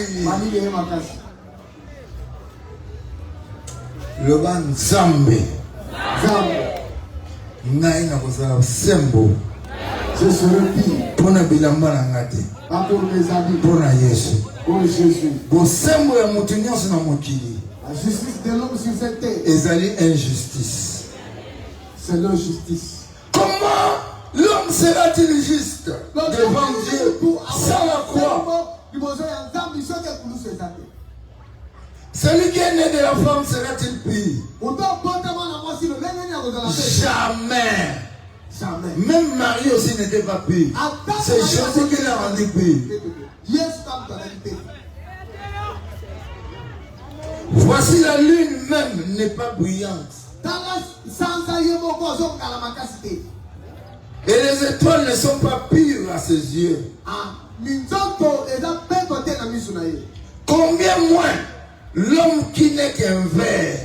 le ban Zambé. Naina kozala sembo. Je serai pire. Pona bilamba na ngati. Pas pour mes habits. Pona Yesu. Pour Jésus. Bo sembo ya mutu nyonso na mokili. La justice de l'homme sur cette terre. Ezali injustice. C'est l'injustice. Comment l'homme sera-t-il juste devant Dieu sans la croix? Celui qui est né de la femme sera-t-il pur? Jamais. Même Marie aussi n'était pas pure. C'est Jésus qui l'a rendu pure. Voici la lune même n'est pas brillante. Et les étoiles ne sont pas pures à ses yeux. Combien moins l'homme qui n'est qu'un ver.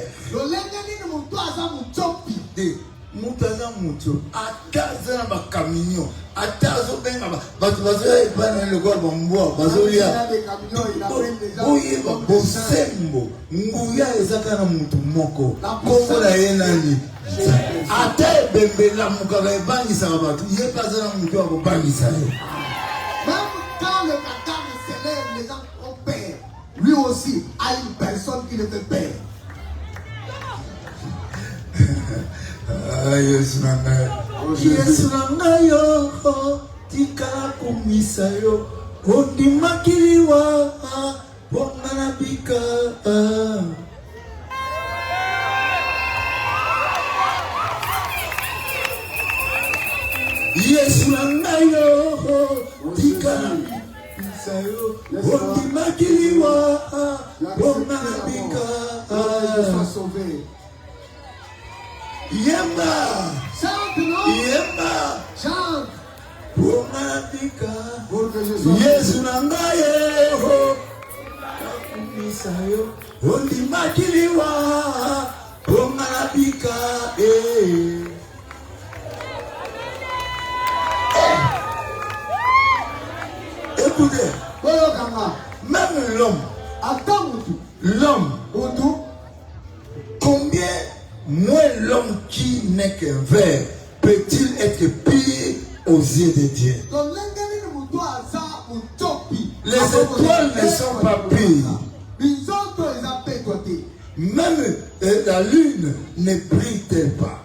Mutaza mutu ataza na bakamino atazo benga bato bazoya epana le gwa bamboa bazolia oyeba bosembo nguya ezaka na mutu moko kongo na ye nani ata ebembela mukaka ebangisaka bato ye paza na mutu akobangisa ye. Même quand le cadavre s'élève, les gens ont peur. Lui aussi a une personne qui le fait peur. Yesu nangayo tikala kumisa yo ondimakiliwa bonganabika. Yesu nangayo tikala kumisa yo ondimakiliwa bonganabika. Yemba, Yemba, Chante pour Malabika, pour que je sois Yesu nangaye ho, kakumisayo, ondimakiliwa, pour Malabika, Écoutez, même l'homme, combien moins l'homme qui n'est qu'un ver peut-il être pire aux yeux de Dieu? Les étoiles ne sont pas pires. Même la lune ne brille pas.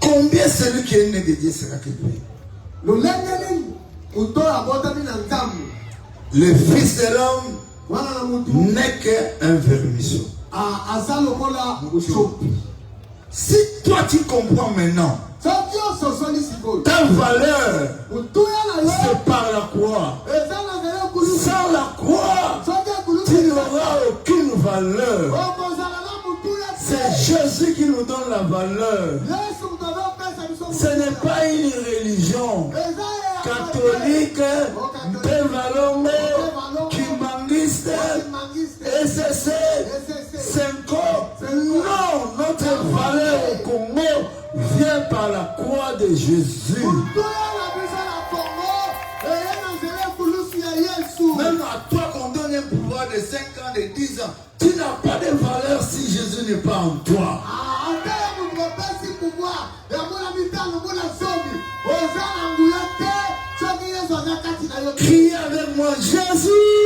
Combien celui qui est né de Dieu sera-t-il pire? Le Fils de l'homme n'est qu'un vermisseau. Si toi tu comprends maintenant, ta valeur, c'est par la croix. Sans la croix, tu n'auras aucune valeur. C'est Jésus qui nous donne la valeur. Ce n'est pas une religion catholique, Bevalongo, Kimangiste, SSC, Senko. Non, notre valeur au Congo vient par la croix de Jésus. Même à toi qu'on donne un pouvoir de 5 ans, de 10 ans, tu n'as pas de valeur si Jésus n'est pas en toi. Criez avec moi, Jésus.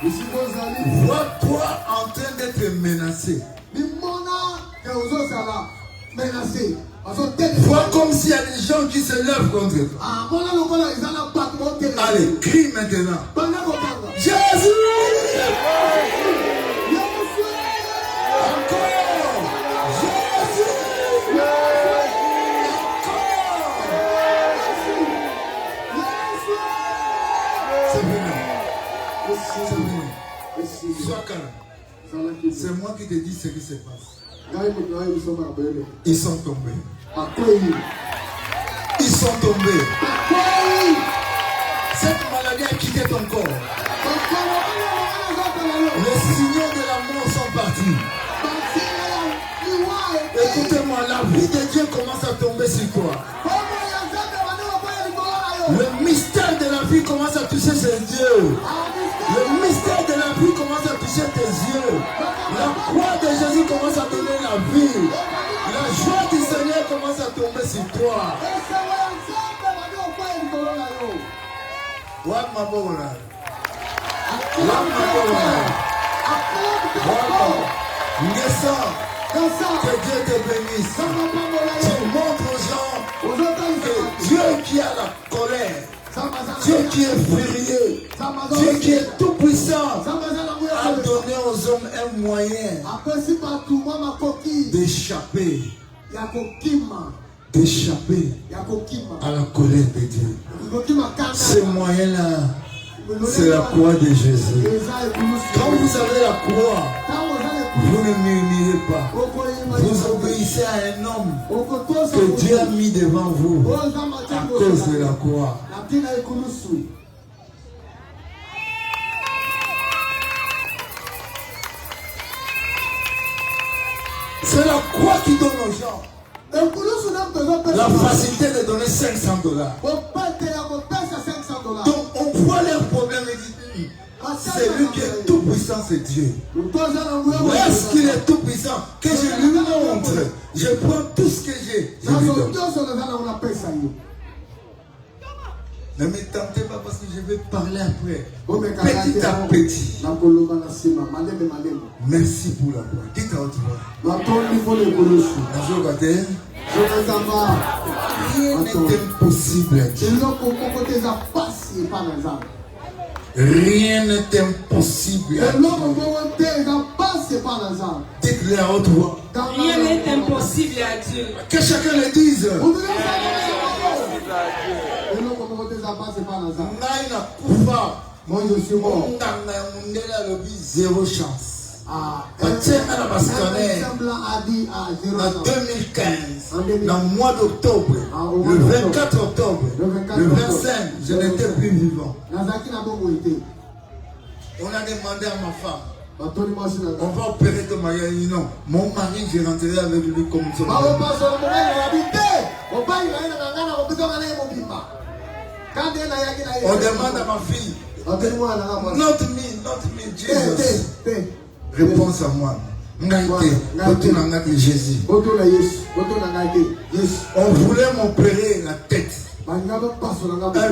Vois-toi en train d'être menacé. Vois comme s'il y a des gens qui se lèvent contre toi. Allez, crie maintenant. Jésus! Encore! Jésus! C'est venu. C'est venu. Sois calme. C'est moi qui te dis ce qui se passe. Ils sont tombés. Ils sont tombés. Cette maladie a quitté ton corps. Les signaux de la mort sont partis. Écoutez-moi, la vie de Dieu commence à tomber sur toi. Le mystère de la vie commence à toucher ses yeux. Le mystère de la vie commence à toucher tes yeux. La croix de Jésus commence à donner la vie. La joie du Seigneur commence à tomber sur toi. Que Dieu te bénisse. Tu montres aux gens que Dieu qui a la colère, Dieu qui est furieux, Dieu qui est tout puissant, a donné aux hommes un moyen d'échapper à la colère de Dieu. Ce moyen-là, c'est la croix de Jésus. Quand vous avez la croix, vous ne murmurez pas. Vous obéissez à un homme que Dieu a mis devant vous à cause de la croix. C'est la croix qui donne aux gens la facilité de donner $500. Donc on voit leurs problèmes et dit, c'est lui qui est tout puissant, c'est Dieu. Lorsqu'il est tout puissant, que je lui montre, je prends tout ce que j'ai, je lui donne. Ne me tentez pas parce que je vais parler après. Petit à petit. Merci pour la voix. Dites à haute voix. Rien n'est impossible à Dieu. Rien n'est impossible à Dieu. Dites-le à haute voix. Rien n'est impossible à Dieu. Que chacun le dise. Moi je suis mort. Zéro chance. En 2015, dans le mois d'octobre, le 24 octobre, le 25, je n'étais plus vivant. On a demandé à ma femme, on va opérer ton mari. Non, mon mari, je rentrerai avec lui comme son mari. On demande à ma fille, not me, Jesus. Réponse à moi. Jésus. On voulait m'opérer la tête. Un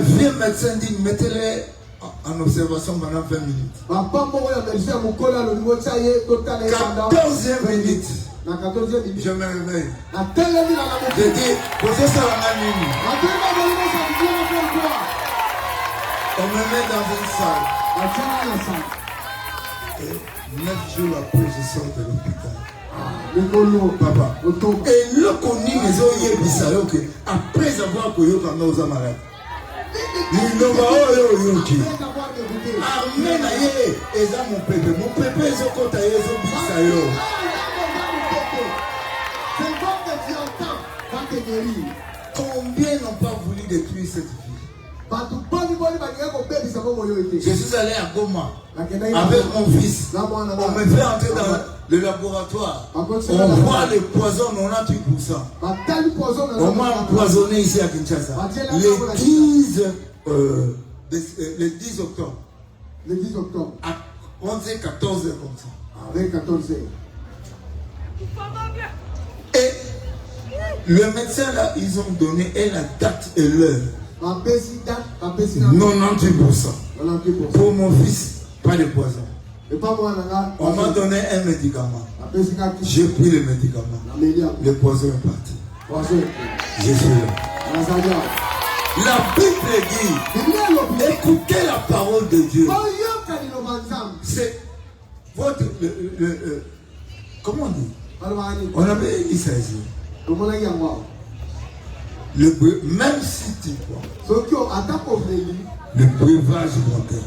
vieux médecin dit, mettez-les en observation pendant 20 minutes. 14e minute. Je me réveille. Je dis, posez ça à la nuit. On me met dans une salle. Et 9 jours après, je sors de l'hôpital. Papa. Et le connu les ont après avoir connu quand nous sommes malades. Amen. Mon pépé, ils ont compté, ils ont dit ça. Combien n'ont pas voulu détruire cette vie? Je suis allé à Goma avec mon fils. On me fait entrer dans le laboratoire. On voit le poison 98%. On m'a empoisonné ici à Kinshasa. Le 10 octobre. À 11h, 14h comme ça. Avec 14h. Et le médecin là, ils ont donné la date et l'heure. 98%. Pour mon fils, Pas de poison. On m'a donné un médicament. J'ai pris le médicament. Le poison est parti. Jésus. La Bible dit, écoutez la parole de Dieu. C'est votre... comment on dit? On avait dit ça ici. Même si tu crois, le breuvage montait,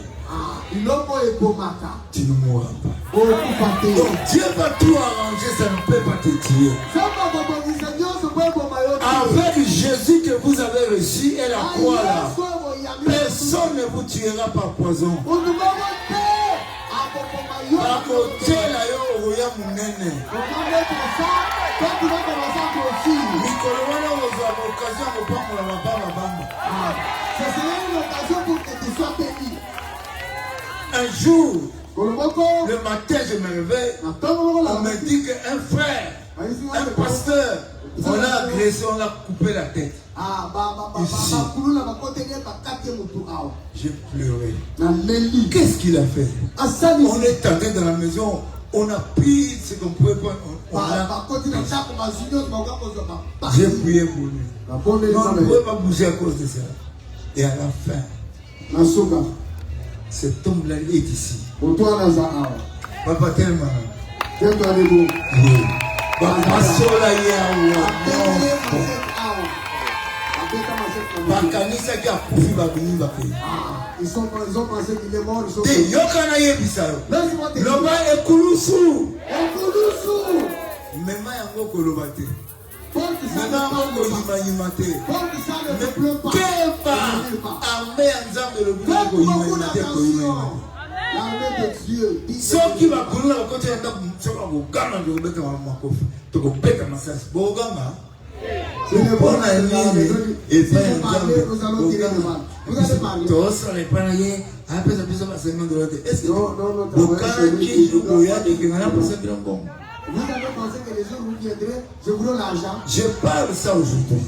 tu ne mourras pas. Donc Dieu va tout arranger, ça ne peut pas te tuer. Avec Jésus que vous avez reçu et la croix là, personne ne vous tuera par poison. Par côté là, yo, ya munene. Un jour, le matin, je me réveille, on me dit qu'un frère, un pasteur, on l'a agressé, on l'a coupé la tête. Ici. J'ai pleuré. Qu'est-ce qu'il a fait? On est entré dans la maison, on a pris ce qu'on pouvait pas. J'ai prié pour lui. Non, on ne pouvait pas bouger à cause de ça. Et à la fin, cet homme-là est ici. Papa tellement. Ils ont pensé qu'il est mort. Ceux qui va courir à côté de vous avez pensé que les gens vous viendraient, je voulais l'argent. Je parle ça aujourd'hui.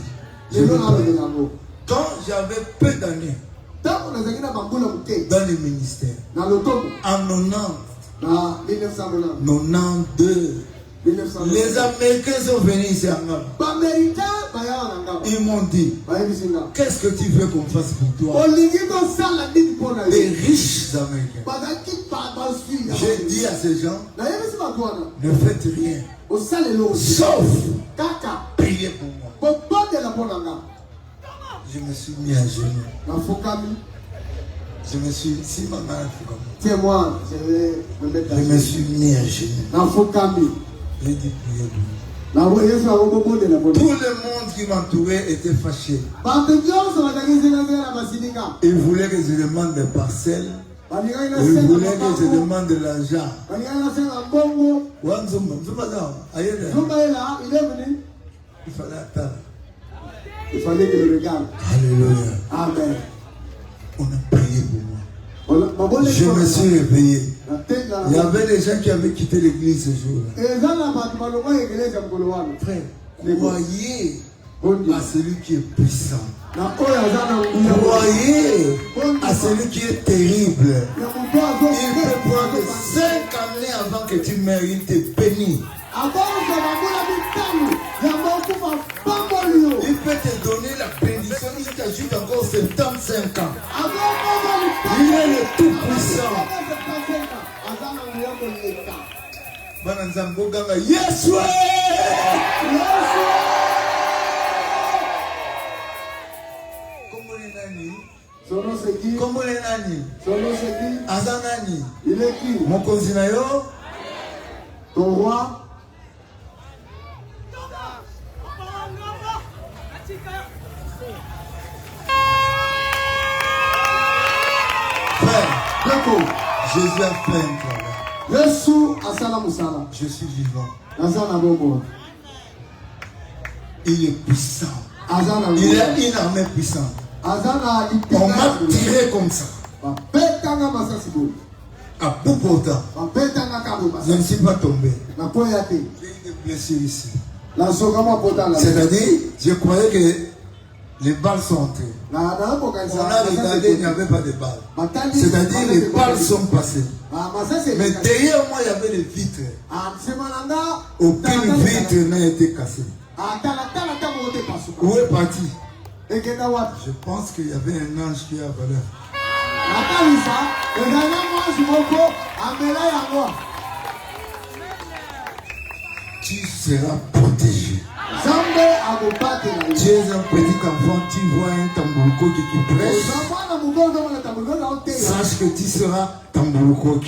Quand j'avais peu d'années dans le ministère, en 1992, les Américains sont venus ici à Ngaba. Ils m'ont dit, qu'est-ce que tu veux qu'on fasse pour toi? Les riches Américains. J'ai dit à ces gens, ne faites rien, sauf prier pour moi. Je me suis mis à genoux. Je me suis, si ma mère fait comme ça. Tiens moi, je vais me mettre à genoux. Je me suis mis à genoux. J'ai dit prier pour moi. Tout le monde qui m'entourait était fâché. Ils voulaient que je demande des parcelles. Ils voulaient que je demande de l'argent. Il fallait attendre. Il fallait que je regarde. Alléluia. Amen. On a prié pour moi. Je me suis réveillé. Il y avait des gens qui avaient quitté l'église ce jour-là. Frère, croyez à celui qui est puissant. Croyez à celui qui est terrible. Il peut prendre 5 années avant que tu meurs, il te bénit. Il peut te donner la bénédiction, il t'ajoute encore 75 ans. Il est le tout puissant. Yes, Comment les nani? Azanani. Il est qui? Mon cousin yo? Ton roi? Frère, Jésus a fait un travail. Je suis vivant. Il est puissant. Il a une armée puissante. On m'a tiré comme ça. À bout portant. Je ne suis pas tombé. J'ai eu des blessures ici. C'est-à-dire, je croyais que les balles sont entrées. On a regardé, il n'y avait pas de balles. C'est-à-dire les balles sont passées. Mais derrière moi, il y avait des vitres. Aucune vitre n'a été cassée. Où est parti? Je pense qu'il y avait un ange qui a valeur. Tu seras protégé. Tu es un petit enfant, tu vois un tambourko qui prêche. Sache que tu seras tambourko.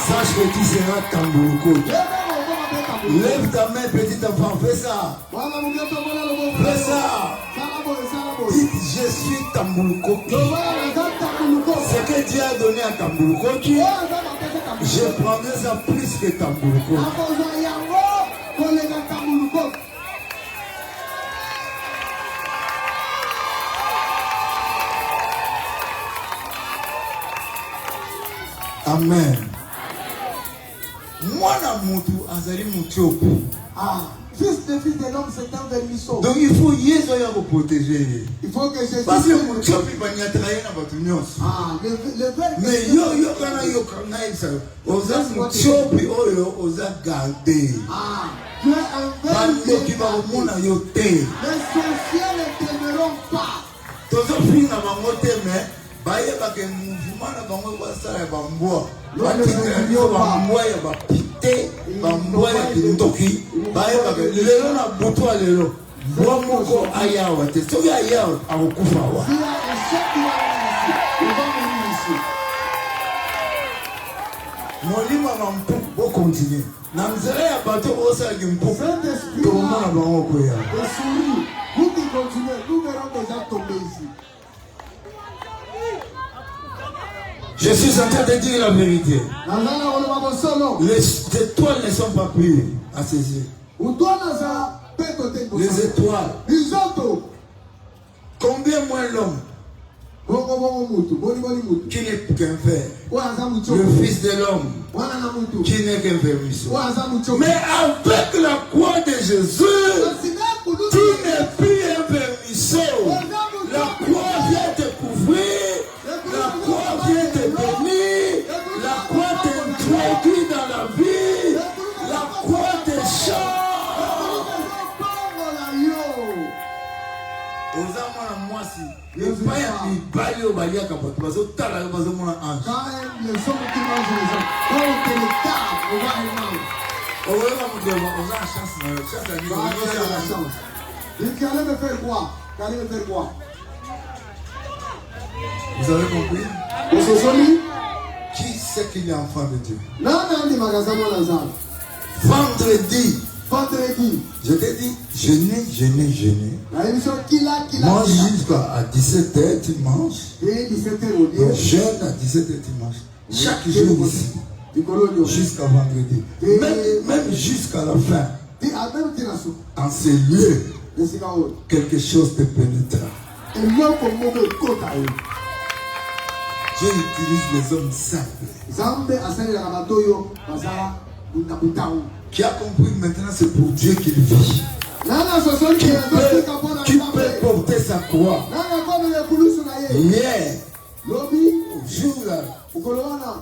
Sache que tu seras tambourko. Lève ta main, petit enfant, fais ça. Fais ça. Dites, je suis tambourko. Ce que Dieu a donné à tambourko, je prendrai ça plus que tambourko. Amen. Moi, Azali Moutiopo. Fils de l'homme, c'est un vermisseau. Donc il faut vous protéger. Il faut que Jésus. Parce que Moutiopo, il va y attrayer dans votre union. Mais yo kana yo kana ça. Oza Moutiopo, oza garder. Tu es un vermisseau. Qui va au monde yo té. Les sorciers ne t'aimeront pas. Tozo pinga bangote mais baye ba ke mouvement na bango ba sala ba mboa. Ba tikranyo ba mboa ya ba pité, ba mboa ya kindoki. Baye ba ke lelo na butu lelo. Mboa moko ayawa te. Soki ayawa akufa wa. Molima mampu bo continuer. Na mzere ya bato osa kimpu. Comment na bango ko ya. Vous qui continuez, nous verrons déjà tomber ici. Je suis en train de dire la vérité. Les étoiles ne sont pas prises à saisir. Les étoiles. Combien moins l'homme qui n'est qu'un fer. Le fils de l'homme qui n'est qu'un vermisseau. Mais avec la croix de Jésus, tu n'es plus un vermisseau. La croix vient te couvrir. La croix vient te bénir. La croix t'introduit dans la vie. La croix te change. Les gens qui mangent les hommes, quand on te les tape, on va les manger. On a la chance. Il allait me faire quoi? Vous avez compris? Qui sait qu'il est enfant de Dieu? Vendredi, je t'ai dit, jeûner. Mange jusqu'à 17h, tu manges. Jeûne à 17h, tu manges. Chaque jour ici, jusqu'à vendredi. Même jusqu'à la fin. En ces lieux, quelque chose te pénétrera. Dieu utilise les hommes simples. Qui a compris maintenant, c'est pour Dieu qu'il vit. Qui peut porter sa croix. Hier, au jour là,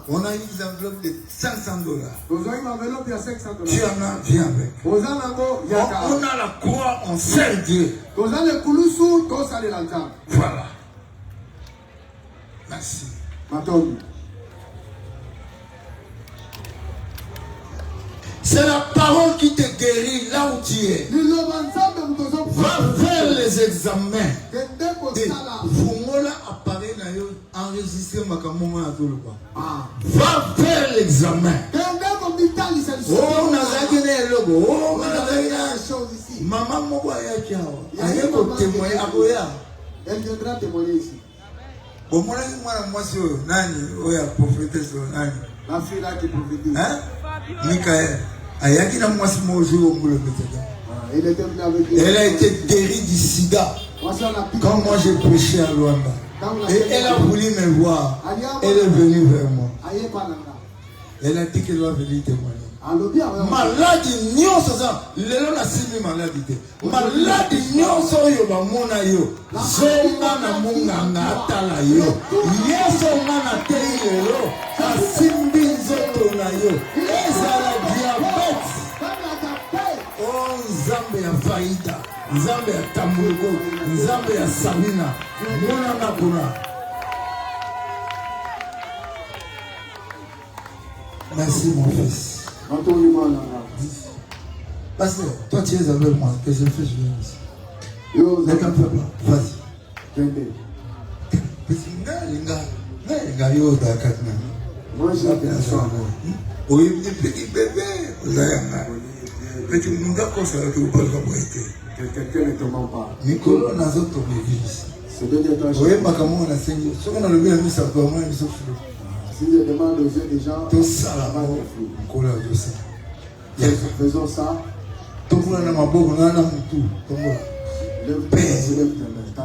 on a une enveloppe de $500. Tu en as, viens avec. On a la croix, on sert Dieu. Voilà. Merci. C'est la parole qui te guérit là où tu es. Va faire les examens. Va faire l'examen. Maman elle viendra témoigner ici. La fille là qui prophétise. Michael. Elle a été guérie du sida. Quand moi j'ai prêché à Luanda. Et elle a voulu me voir. Elle est venue vers moi. Elle a dit qu'elle va venir témoigner. Malade nyonso ça, lelo na simi malade. Malade nyonso yo ba mona yo. Zonga na munganga atala yo. Yeso ngana te lelo, asimbi nzoto na yo. Ezala diabète. Oh Nzambe ya faida, Nzambe ya tambuloko, Nzambe ya Sabina. Mona na kuna. Merci mon fils. Pasteur, toi tu es avec moi, que je fais jouer ici. Ne t'en fais pas, vas-y. Oui, petit bébé, petit monde comme ça, tu ne peux pas être. Quelqu'un ne te ment pas. Nicolas n'a pas ton église. C'est de dire toi. Oui, ma caméra on a saigné. Ce qu'on a le bien mis ça pour moi, ils sont flous. Si je demande aux yeux des gens, tout ça là-bas, Nicolas, tout ça. Faisons ça. Tout le monde a ma boue, on a tout. Père,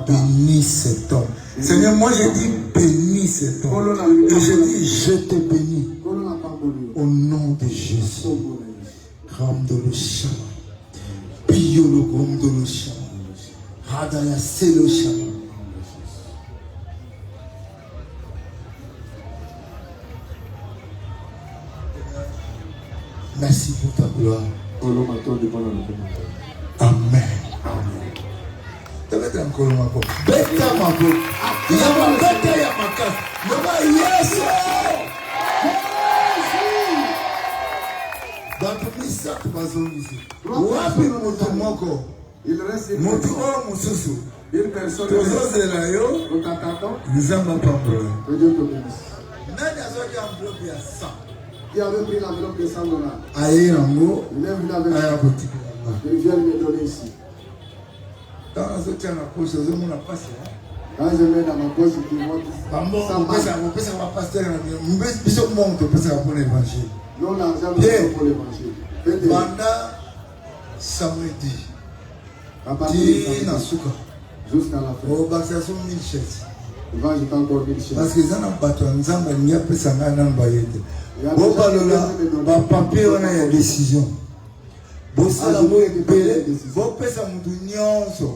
bénis cet homme. Seigneur, moi je dis bénis cet homme. Et je dis, je te bénis. Au nom de Jésus. Ramdolo Shama. Piyolo Ramdolo Shama. Hadaya Selo Shama. Merci pour ta gloire. Amen. Tu vas être encore ma boue. Bêta ma boue. Il y a ma bête, il y a ma casse. Il y a ma yes. Dans tout ça, tu vas zone ici. Wapi moto moko. Il reste moto mususu. Une personne. Tu es là yo. Nous t'attendons. Nous avons pas de problème. Que Dieu te bénisse. Nani azoki enveloppe ya 100. Qui avait pris l'enveloppe de $100? Aïe Rango. Il est venu avec. Aïe boutique. Il vient me donner ici. Dans la soutien la poche, je vais me passer. Quand je mets dans ma poche, je monte. On peut savoir pasteur. Bishop monte, on peut savoir pour l'évangile. Non, l'argent est pour l'évangile. Pendant samedi, dis na souka. Jusqu'à la fin. Au baptisation 1000 chèques. Devant, j'ai encore 1000 chèques. Parce que ça n'a pas de temps, il n'y a pas de temps, il n'y a pas de temps. Au papier, on a une décision. Bosala mo ebele bopesa mutu nyonso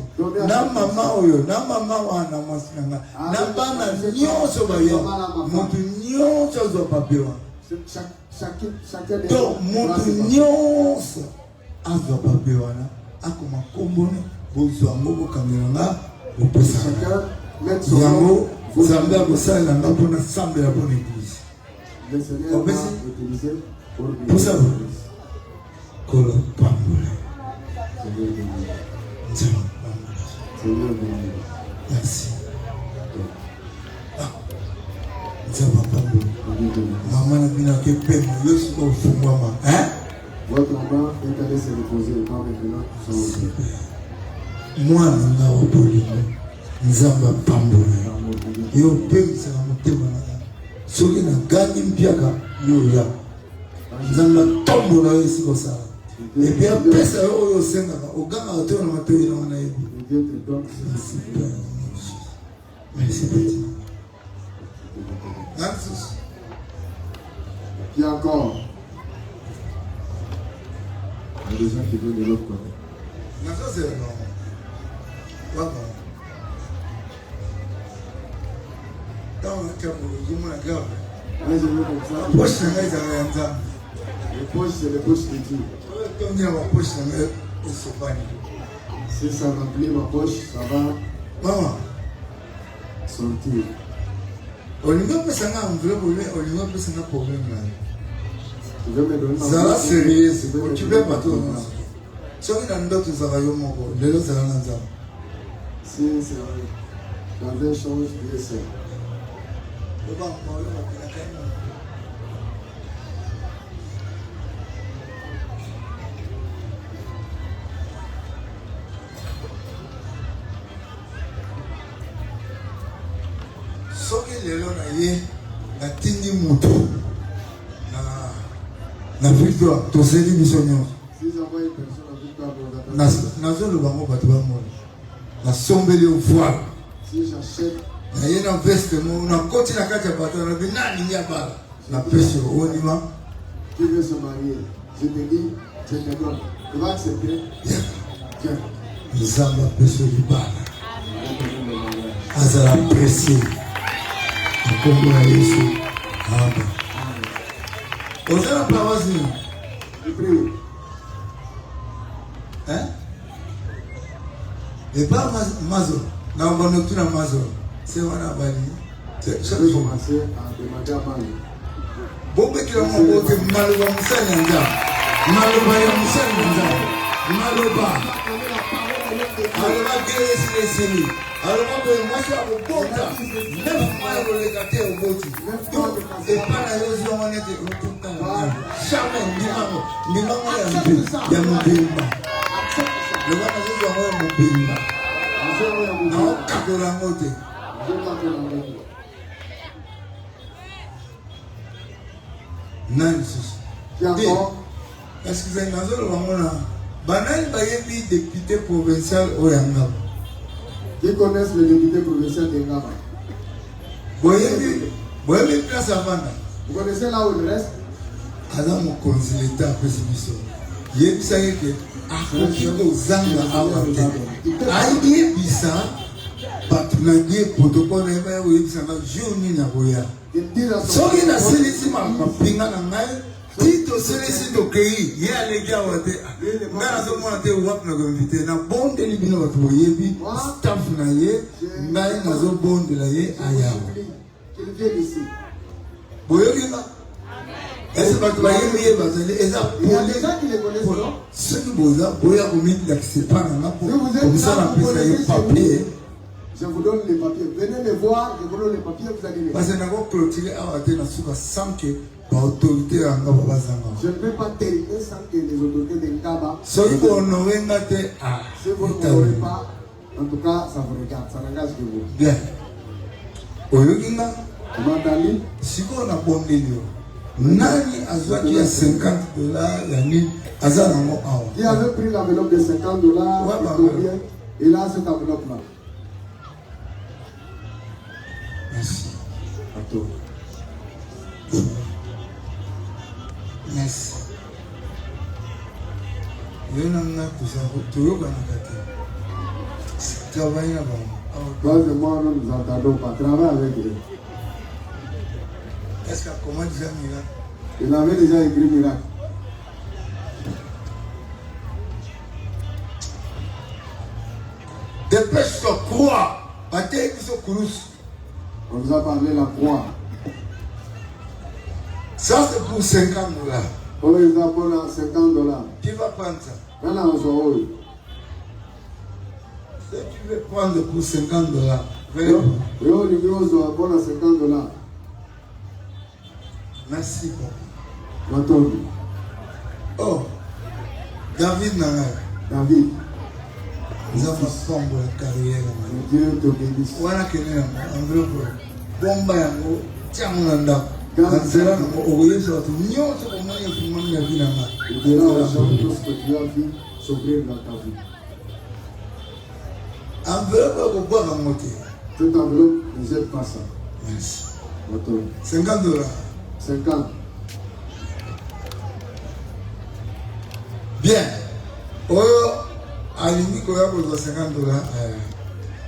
na mama oyo na mama wana mwasi nanga na bana nyonso bayo mutu nyonso zo papier chacun donc mutu nyonso azo papier wana akoma kombona bozwa ngo bokamela nga bopesa yango Zambia bosala nga mpona sambela mpona église le Seigneur va utiliser pour pour ça Kolo Pambula. Merci. Maman a bien que peine, le soir fumama. Hein? Votre maman est allée se reposer le temps maintenant. Moi, n'a opoli. Nzamba Pambula. Yo peine ça va me témoigner. Soki na gagné mpiaka yo ya. Nzamba tombola yesi ko ça. Et puis après ça, on s'est dit, on gagne à tout le monde. Merci petit. Merci. Qui encore? Il y a des gens qui viennent de l'autre côté. Merci, c'est non. Voilà. Dans le cas où vous m'avez gardé. Allez, je veux comme ça. Poche, c'est un les poches, c'est les poches de Dieu. Si ça remplit ma poche, ça va Maman. sortir. On ne peut pas s'en enveloppe, on ne peut pas s'en problème. Tu veux me donner ça va sérieux, tu veux pas tout. Si on a d'autres travailleurs, les autres travailleurs, si c'est dans un change, Dieu sait. soki lelo na ye natindi moto na victoire toseli biso nyonso nazoloba ngo bato bamona nasombeli voile na ye na veste mo nakoti na kati ya bato nalobi naningi abala napesi ondima Qui veut se marier? Je te dis, je te donne. Tu vas accepter? Tiens. Nous avons besoin du bal. Azala pressé. Comme on a ici. Amen. Vous avez la parole. Je prie. Hein? Et pas Mazo. Dans mon autre Mazo. C'est mon abali. C'est Je vais commencer à demander à Mali. Bon, mais qui a mon beau que Maloba Moussanya. Maloba Moussanya. Maloba. Maloba Gélé. Alors, moi, je suis à mon beau temps. 9 mois de l'écarté au beau temps. Et pas la raison, on était tout le temps. Jamais, il y a mon bimba. Le gars, je suis mon bimba. Non, Kakolangote. Nancy. Est-ce que vous avez un Banal Bayebi, député provincial au Yanga. Qui connaissent le député provincial de Ngaba? Boyebi, place à Vanda. Vous connaissez là où il reste? Adam mon conseiller après ce mission. Il savait que Akokiko Zanga Awate. Aïe Bisa, Patnagé, protocole, et Webisa, Jouni Naboya. Soki na selisi ma pinga na ngai tito selisi to kei ya le gars wate ngana zo mona te wap na invité na bonde ni bino watu boyebi staff na ye ngai na zo bonde la ye ayawo qu'il vienne ici. boyebi na est-ce que tu vas y aller bazali eza Il y a des gens qui les connaissent non? ce qui boza boya ko mi l'accepter na pour comme ça na pesa ye papier. Je vous donne les papiers. Venez me voir, je vous donne les papiers, vous allez les voir. Parce que nous avons clôturé à Athènes sans que l'autorité en Ngaba. Je ne peux pas terminer sans que les autorités de Ngaba. Si vous n'honorez pas, en tout cas, ça vous regarde, ça n'engage que vous. Bien. Oyogina, si vous avez un bon milieu, Nani a joué $50, Yanni, Azanamo. Qui avait pris l'enveloppe de $50, et là, cette enveloppe-là. Merci. Merci. Il y a un peu de travail là-bas. Toi et moi, nous nous entendons pas. Travaille avec lui. Est-ce qu'il a commandé déjà miracle? Il avait déjà écrit miracle. Dépêche-toi, croix. Bataille qui se course. On nous a parlé de la croix. Ça, c'est pour $50. On les a pour $50. Qui va prendre ça? Quand on s'en va. Si tu veux prendre pour $50, et on lui dit aux gens pour $50. Merci, papa. Oh, David Nanga. David. Nous avons fait la carrière. Dieu te bénisse. Voilà que nous avons bomba yango tiamunda kanzela ngo oye so to nyoto ko moyo fumani ya vina ma il verra la chance de ce que tu as vu s'ouvrir dans ta vie. Enveloppe ko boire en moté. Cette enveloppe ne jette pas ça. Merci. $50. 50. Bien. Oyo alingi ko ya ko $50.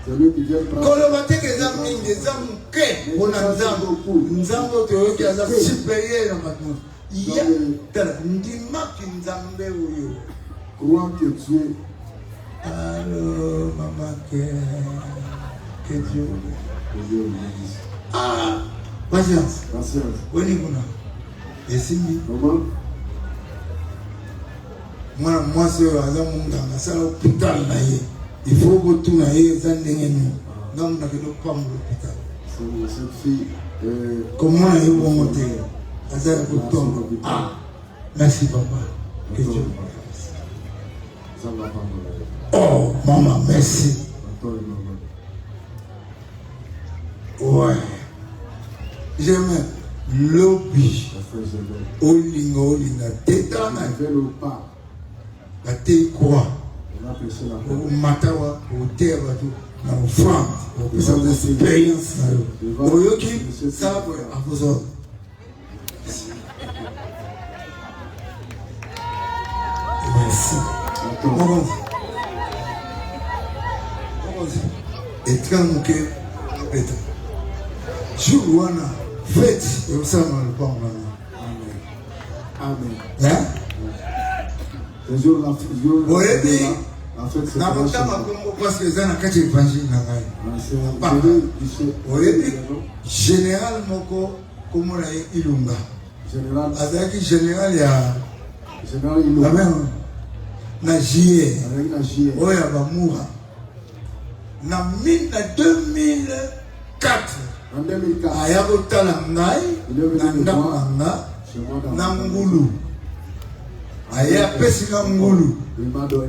Celui qui vient prendre. Koloba te ke za mingi za muke ona nzambo to yoki aza supérieur na matmo. Ya tala ndima kinzambe uyo. Crois que tu es. Allô maman que Dieu bénisse. Ah, patience. Patience. Woni kuna. Esimbi. Comment? Mwana mwasi oyo aza munganga asala hôpital na ye. Il faut que tout n'aille pas ndenge nous. Non, on a que nous pas l'hôpital. Cette fille. Comment elle est bon monter? Ah, merci papa. Que Dieu. Oh, maman, merci. Ouais. J'aime lobby. Olinga, tétana. La té quoi? Matawa, au terre, na offrande, au sein de ces expériences. Oyoki, ça va à vos ordres. merci. Et quand nous sommes jour où on a fait, et vous savez, on le parle. Amen. Hein? Le jour la fête. Na motama Congo parce que ça n'a qu'à être évangile na ngai. Oyebi général moko comme on a Ilunga. Général. Avec général ya Général Ilunga. Na JE. Avec la JE. Oya bamura. Na 2004. En 2004. Aya kotala ngai na ndako nga na ngulu. Aya pesi na ngulu. Il m'a donné.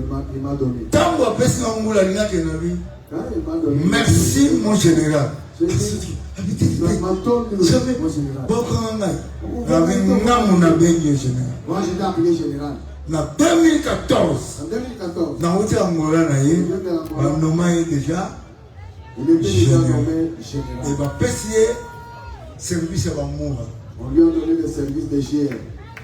Tant que pesi na ngulu alinga kenabi. Merci mon général. Moi j'étais appelé général. En 2014, En 2014, déjà il était déjà nommé général. et va pécier service à l'amour. On lui a donné le service de GR.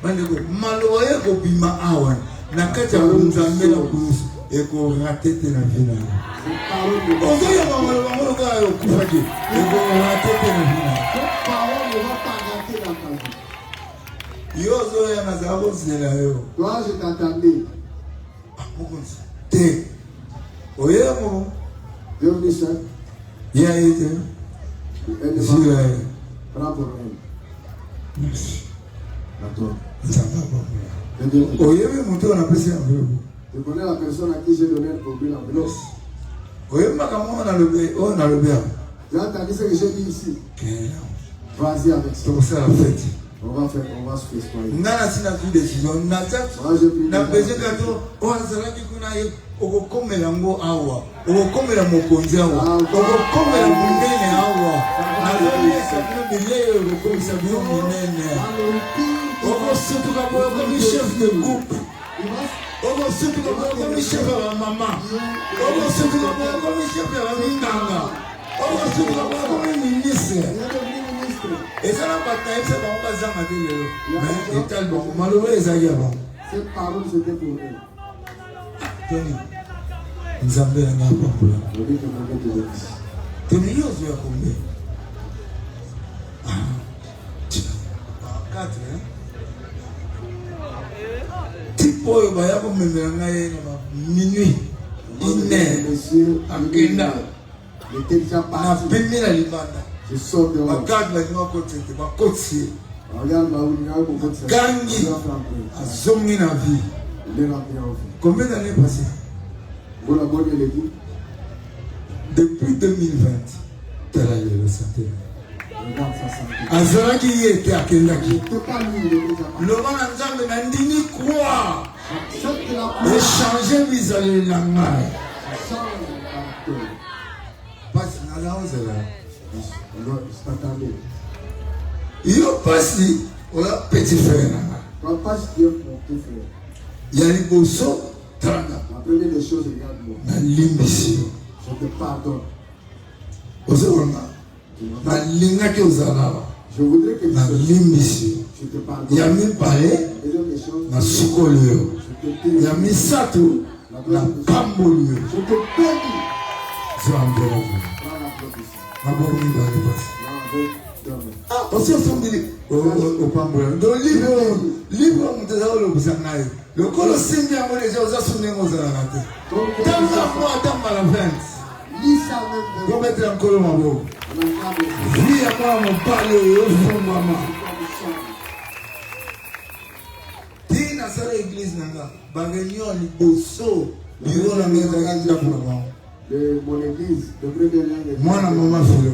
Maloye ko bima awan na kati ya kunzambe na kuhusu eko raté te na vie na yo. Ozo ya mangolo ka yo kufaje eko raté te na vie na yo. Cette parole ne va pas rater dans ta vie. Yo zo ya na zabo zela yo. Toi je t'attendais. Mokonzi te oyemo Bienvenue seul. ya ete Elle zira va ye. prendre pour elle. Merci. Attends. Nzamba ba. Oyebi muto na pesi ya mbele. Tu connais la personne à qui j'ai donné le problème en bloc. Oyebi makambo na lobe o na lobe. J'ai entendu ce que j'ai dit ici. Kela. Vas-y avec ça. To ça la fête. On va se festoyer. Ngana sina pris décision na ta Moi j'ai pris na besoin kato o azalaki kuna ye okokomela ngo awa okokomela mokonzi awa okokomela munene awa na lolesa bino bilei okokomisa bino minene okosutuka boyo komi chef de groupe okosutuka boyo komi chef ya bamama okosutuka boyo komi chef ya baminganga okosutuka boyo komi ministre ezala batayebisa bango bazanga te lelo mais etali bango maloba ezali ya bango. Cette parole c'était pour eux. Tony, Nzambe yanga apapula. Je dis que mon Dieu te bénisse. Tony yozo ya combien? 4 hein? Tipo oyo baya komemela ngai na minuit. Monsieur, Akenda. il était déjà Na parti. pemi na libanda. Je sors de Ba haut. 4 ba nywa kote te ba kote. Regarde là où il y a beaucoup de Gangi azongi na vie. il est rentré en vie. Combien d'années passées? Vous la bonne il dit. Depuis 2020. Tala le santé. Regarde sa santé. Azalaki yete akendaki. C'était pas lui, il était déjà parti. Loma na Nzambe na ndimi croire. Accepte la croix. Échanger vis-à-vis na ngai. Change la paix. Pasi na la ozela. Alors, je t'attendais. Yo pasi ola petit frère na ngai. Toi, pas si Dieu mon petit frère. Ya liboso tanga La première des choses, regarde-moi. na limbisi yo. Je te pardonne. Ozolanga. Na lingaki ozala. Je voudrais que tu Na sois. limbisi yo. Je te pardonne. Ya mibale Deuxième des choses, na sukoli yo. je te bénis. Ya misato na pamboli yo. Je te bénis. Zambela. Prends la prophétie. Maboko mibale pasi. Là, avec Dieu. Aussi osombili opambola do livre muteza olobisa ngai lokolo simbi yango deja ozasunde ngo ozalaka te tanga mo atambala 20 Lis ça même de kobetela nkolo maboko la vi ya mwana mobali oyo ofumbama ti nasala eglise na nga bareunion liboso biro na nga ezalaki ndako na bango de mon église, le premier lien mwana mama filo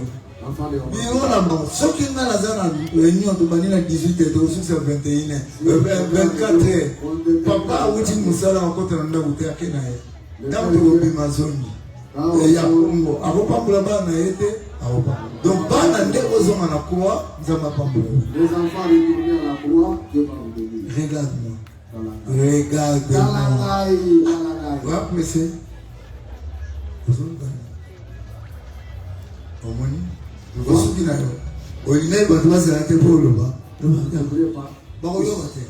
enfant de biro na bango soki nga naza na réunion tobandi na 18 tokosusa 21 24 papa awuti mosala akota na ndako te ake na ye ntango tokobima zongi ya kongo akopambola bana na ye te akopambola donc bana nde kozonga na kowa nzambe apambola les enfants retournés à la croix, Dieu va vous bénir. regarde-moi Dans la regarde-moi gaille, dans la gaille. wapese ozongana omoni osoki na yo olingai bato bazala te mpo oloba Ne voulez pas. bakoyoka te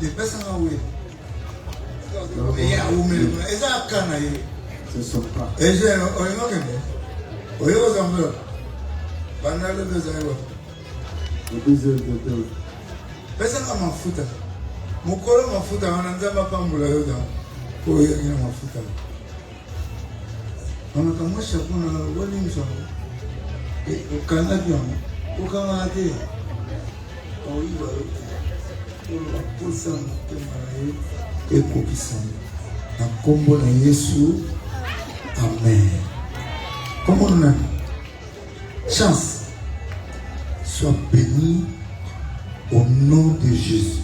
des personnes à oué. Et il y a oumé, et ça a canaillé. Ce sont pas. Et j'ai, on est moqué. On est aux enveloppes. Pendant le besoin. Le deuxième de deux. Personne à m'en foutre. Mon collègue m'en fout, on a déjà pas moulé dedans. Pour y aller m'en foutre. On a comme moi, je suis pour le Walling Show. Et au Canada, au Canada, on y va. Pour ça, et pour qui ça. Un combo de Jésus. Amen. Comment on a chance. Sois béni au nom de Jésus.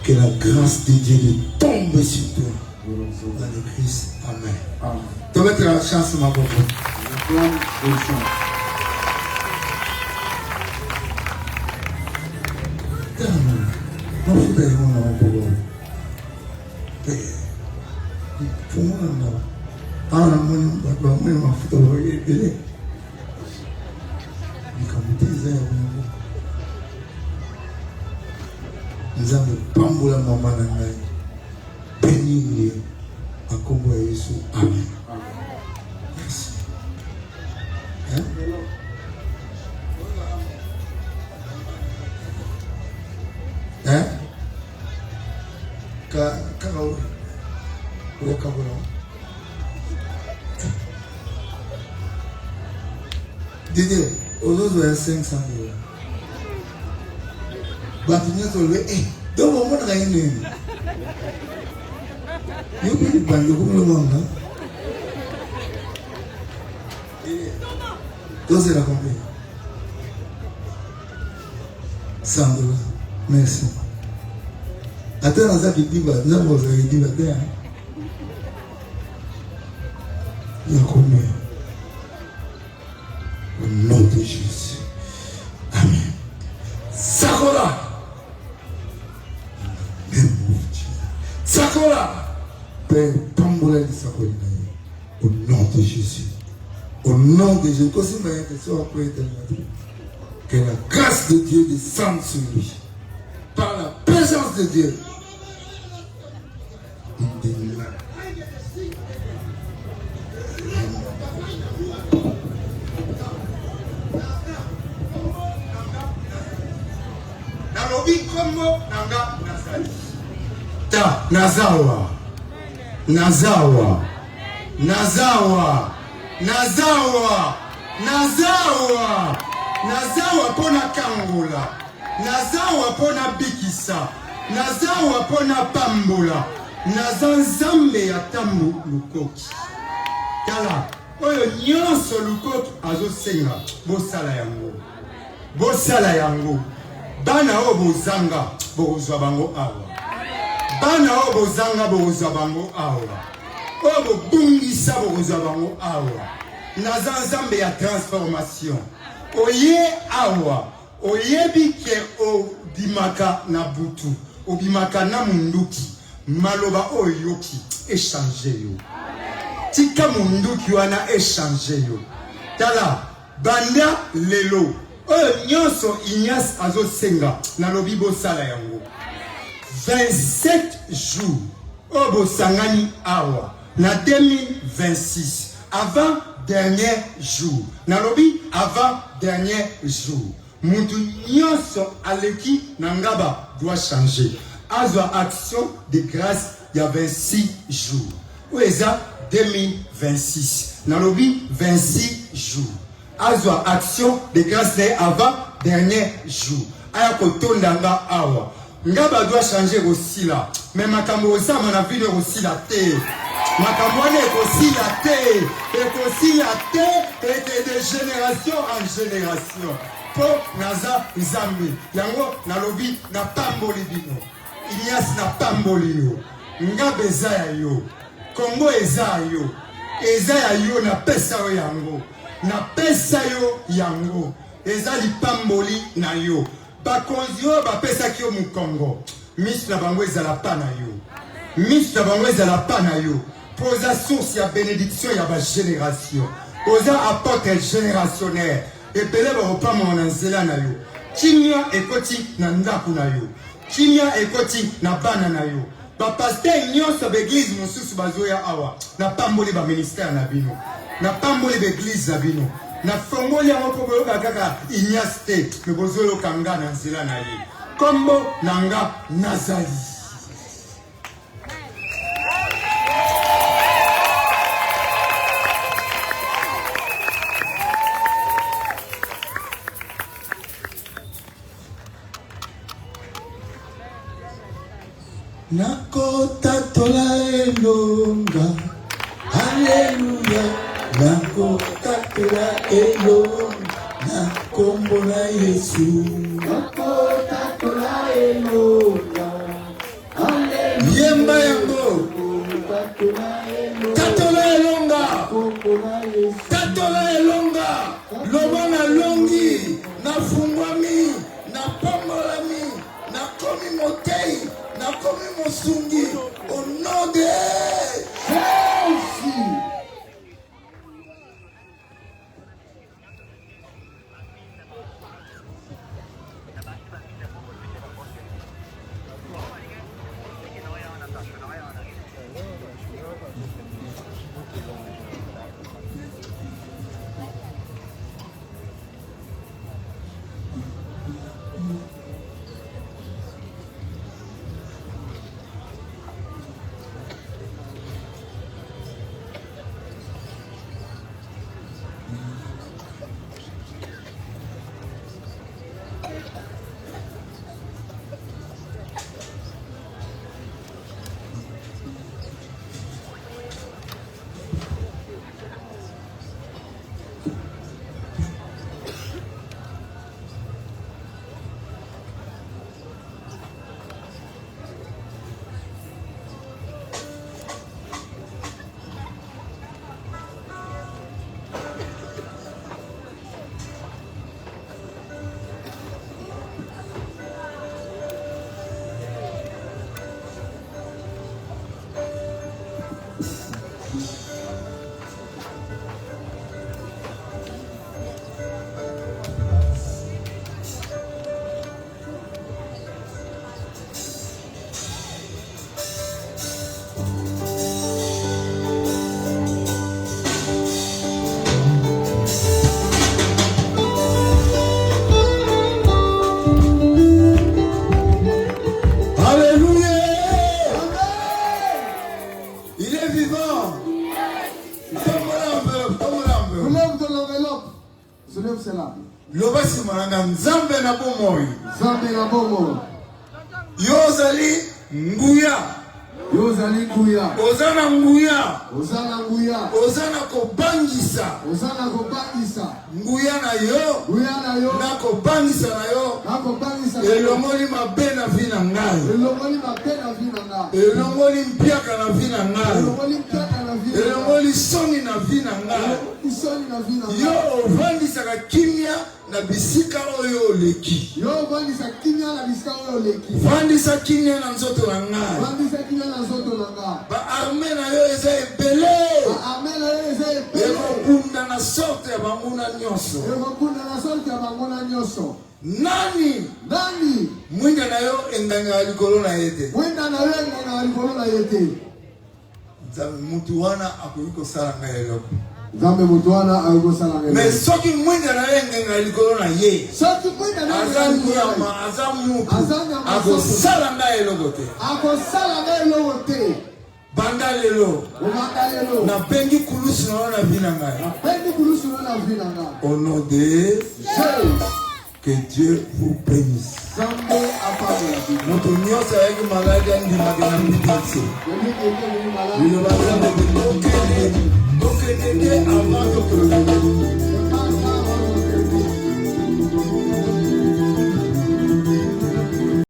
Que la grâce de Dieu tombe sur toi. Dans le Christ. Amen. Amen. Tu vas mettre la chance, ma pauvre. Je prends des chances. Non, faut d'ailleurs mon pauvre. Pour moi, non. Ah, mon papa, moi, ma photo, il est belé. Mais comme tu disais, nous avons pas la maman béni à Combo et Jésus. Amen. Merci. Hein? Hein? Carole. Où est Carole? Didier, aux autres, il y a 500 €. Bâtiment solvé, donc on va rien dire. Il y a des bandes comme le monde. Donc c'est la compagnie. 100 $. Merci. Attends, on a dit, nous avons dit, il y a combien? Au nom de Jésus. Amen. Sakola. Sakola. Père, tamboula de Sakola. Au nom de Jésus. Au nom de Jésus. Que la grâce de Dieu descende sur lui. Par la présence de Dieu. Nazawa, Nazawa, Nazawa, Nazawa, Nazawa, Nazawa pona kangola, Nazawa pona bikisa, Nazawa pona pambola, Nazanzambe ya tambu lukoki. Kala, oyo nyonso lukoki azosenga, bosala yango, bosala yango, bana o bozanga, bozwa bango awa. Bana o bozanga bozwa bango awa. O bobungisa bozwa bango awa. Nazanzambe ya transformation. Oye awa. Oyebi ke o bimaka na butu. O bimaka na munduki. Maloba o yoki. Échanger yo. Tika munduki wana échanger yo. Tala. Banda lelo. O nyonso Ignace azo senga. Na lobi bosala yango. 27 jours au Bosangani Awa, na 2026, avant dernier jour, na lobi avant dernier jour, Moutou nyonso aleki nangaba doit changer. Azwa action de grâce il y a 26 jours. Ou eza 2026, na lobi 26 jours. Azwa action de grâce avant dernier jour. Aya kotondanga awa. Ngaba doit changer aussi là. Mais makambo osama na vie aussi la terre. Makambo aussi la terre. Et aussi la terre et de génération en génération. Pour naza zambi. Yango na lobi na pamboli bino. Ignace na pamboli yo. Ngabe eza yo. Kongo eza yo. Eza yo na pesa yo yango. Na pesa yo yango. Eza li pamboli na yo. Bakonzio bapesa kio mu Congo. Miss la bango ezala pa na yo. Miss la bango ezala pa na yo. Posa source ya bénédiction ya ba génération. Posa apôtre générationnaire. Et belé ba repa mo na nzela na yo. Kimia ekoti na ndaku na yo. Kimia ekoti na bana na yo. Ba pasteur nyonso ba église mosusu bazoya awa. Na pamboli ba ministère na bino. Na pamboli ba église za bino. Na fongoli ya moko boyo kaka Ignace te. Me bozoyo kanga na nzela na ye. Kombo nanga Nazali. Nakota tola elonga, Alléluia. Nakota tola elonga, nakombo na Yesu. Nakota tola elonga, Alléluia. Yemba yango. Tatola elonga, tatola elonga. Lobana longi, na fungwami, na pamolami, na komi motei. Nakomi mosungi au nom de Jésus. Lobasi maranga nzambe na bomoi. Nzambe na bomoi. Yozali nguya. Yozali nguya. Ozana nguya. Ozana nguya. Ozana kobangisa. Ozana kobangisa. Nguya na yo. Nguya na yo. Na kobangisa na yo. Na kobangisa na yo. Elongoli mabe na vi na ngai. Elongoli mabe na vi na ngai. Elongoli mpiaka na vi na ngai. Elongoli mpiaka na vi na ngai. Elongoli soni na vi na ngai. Soni na vi na ngai. Yo ovandisaka kimia na bisika oyo oleki. Yo ovandisa kimia na bisika oyo oleki. Vandisa kimia na nzoto na ngai. Vandisa kimia na nzoto na ngai. Ba arme na yo eza ebele. Ba arme na yo eza ebele. Ekobunda na sorte ya banguna nyonso. Ekobunda na sorte ya banguna nyonso. Nani? Nani? Mwinda na yo enganga ya likolo na ye te. Mwinda na yo enganga ya likolo na ye te. Nzambe mutu wana akoki kosala ngai eloko. Nzambe mutu wana akoki kosala ngai eloko. Mais soki mwinda na yo enganga ya likolo na ye. Soki mwinda na yo enganga ya likolo na ye. Aza mutu. Akosala ngai eloko te. Akosala ngai eloko te. Banda lelo. Banda lelo. Na bengi kulusu na vie na ngai. Na bengi kulusu na vie na ngai. Au nom de Jésus. Que Dieu vous bénisse. Notre union c'est une maladie qui m'a donné une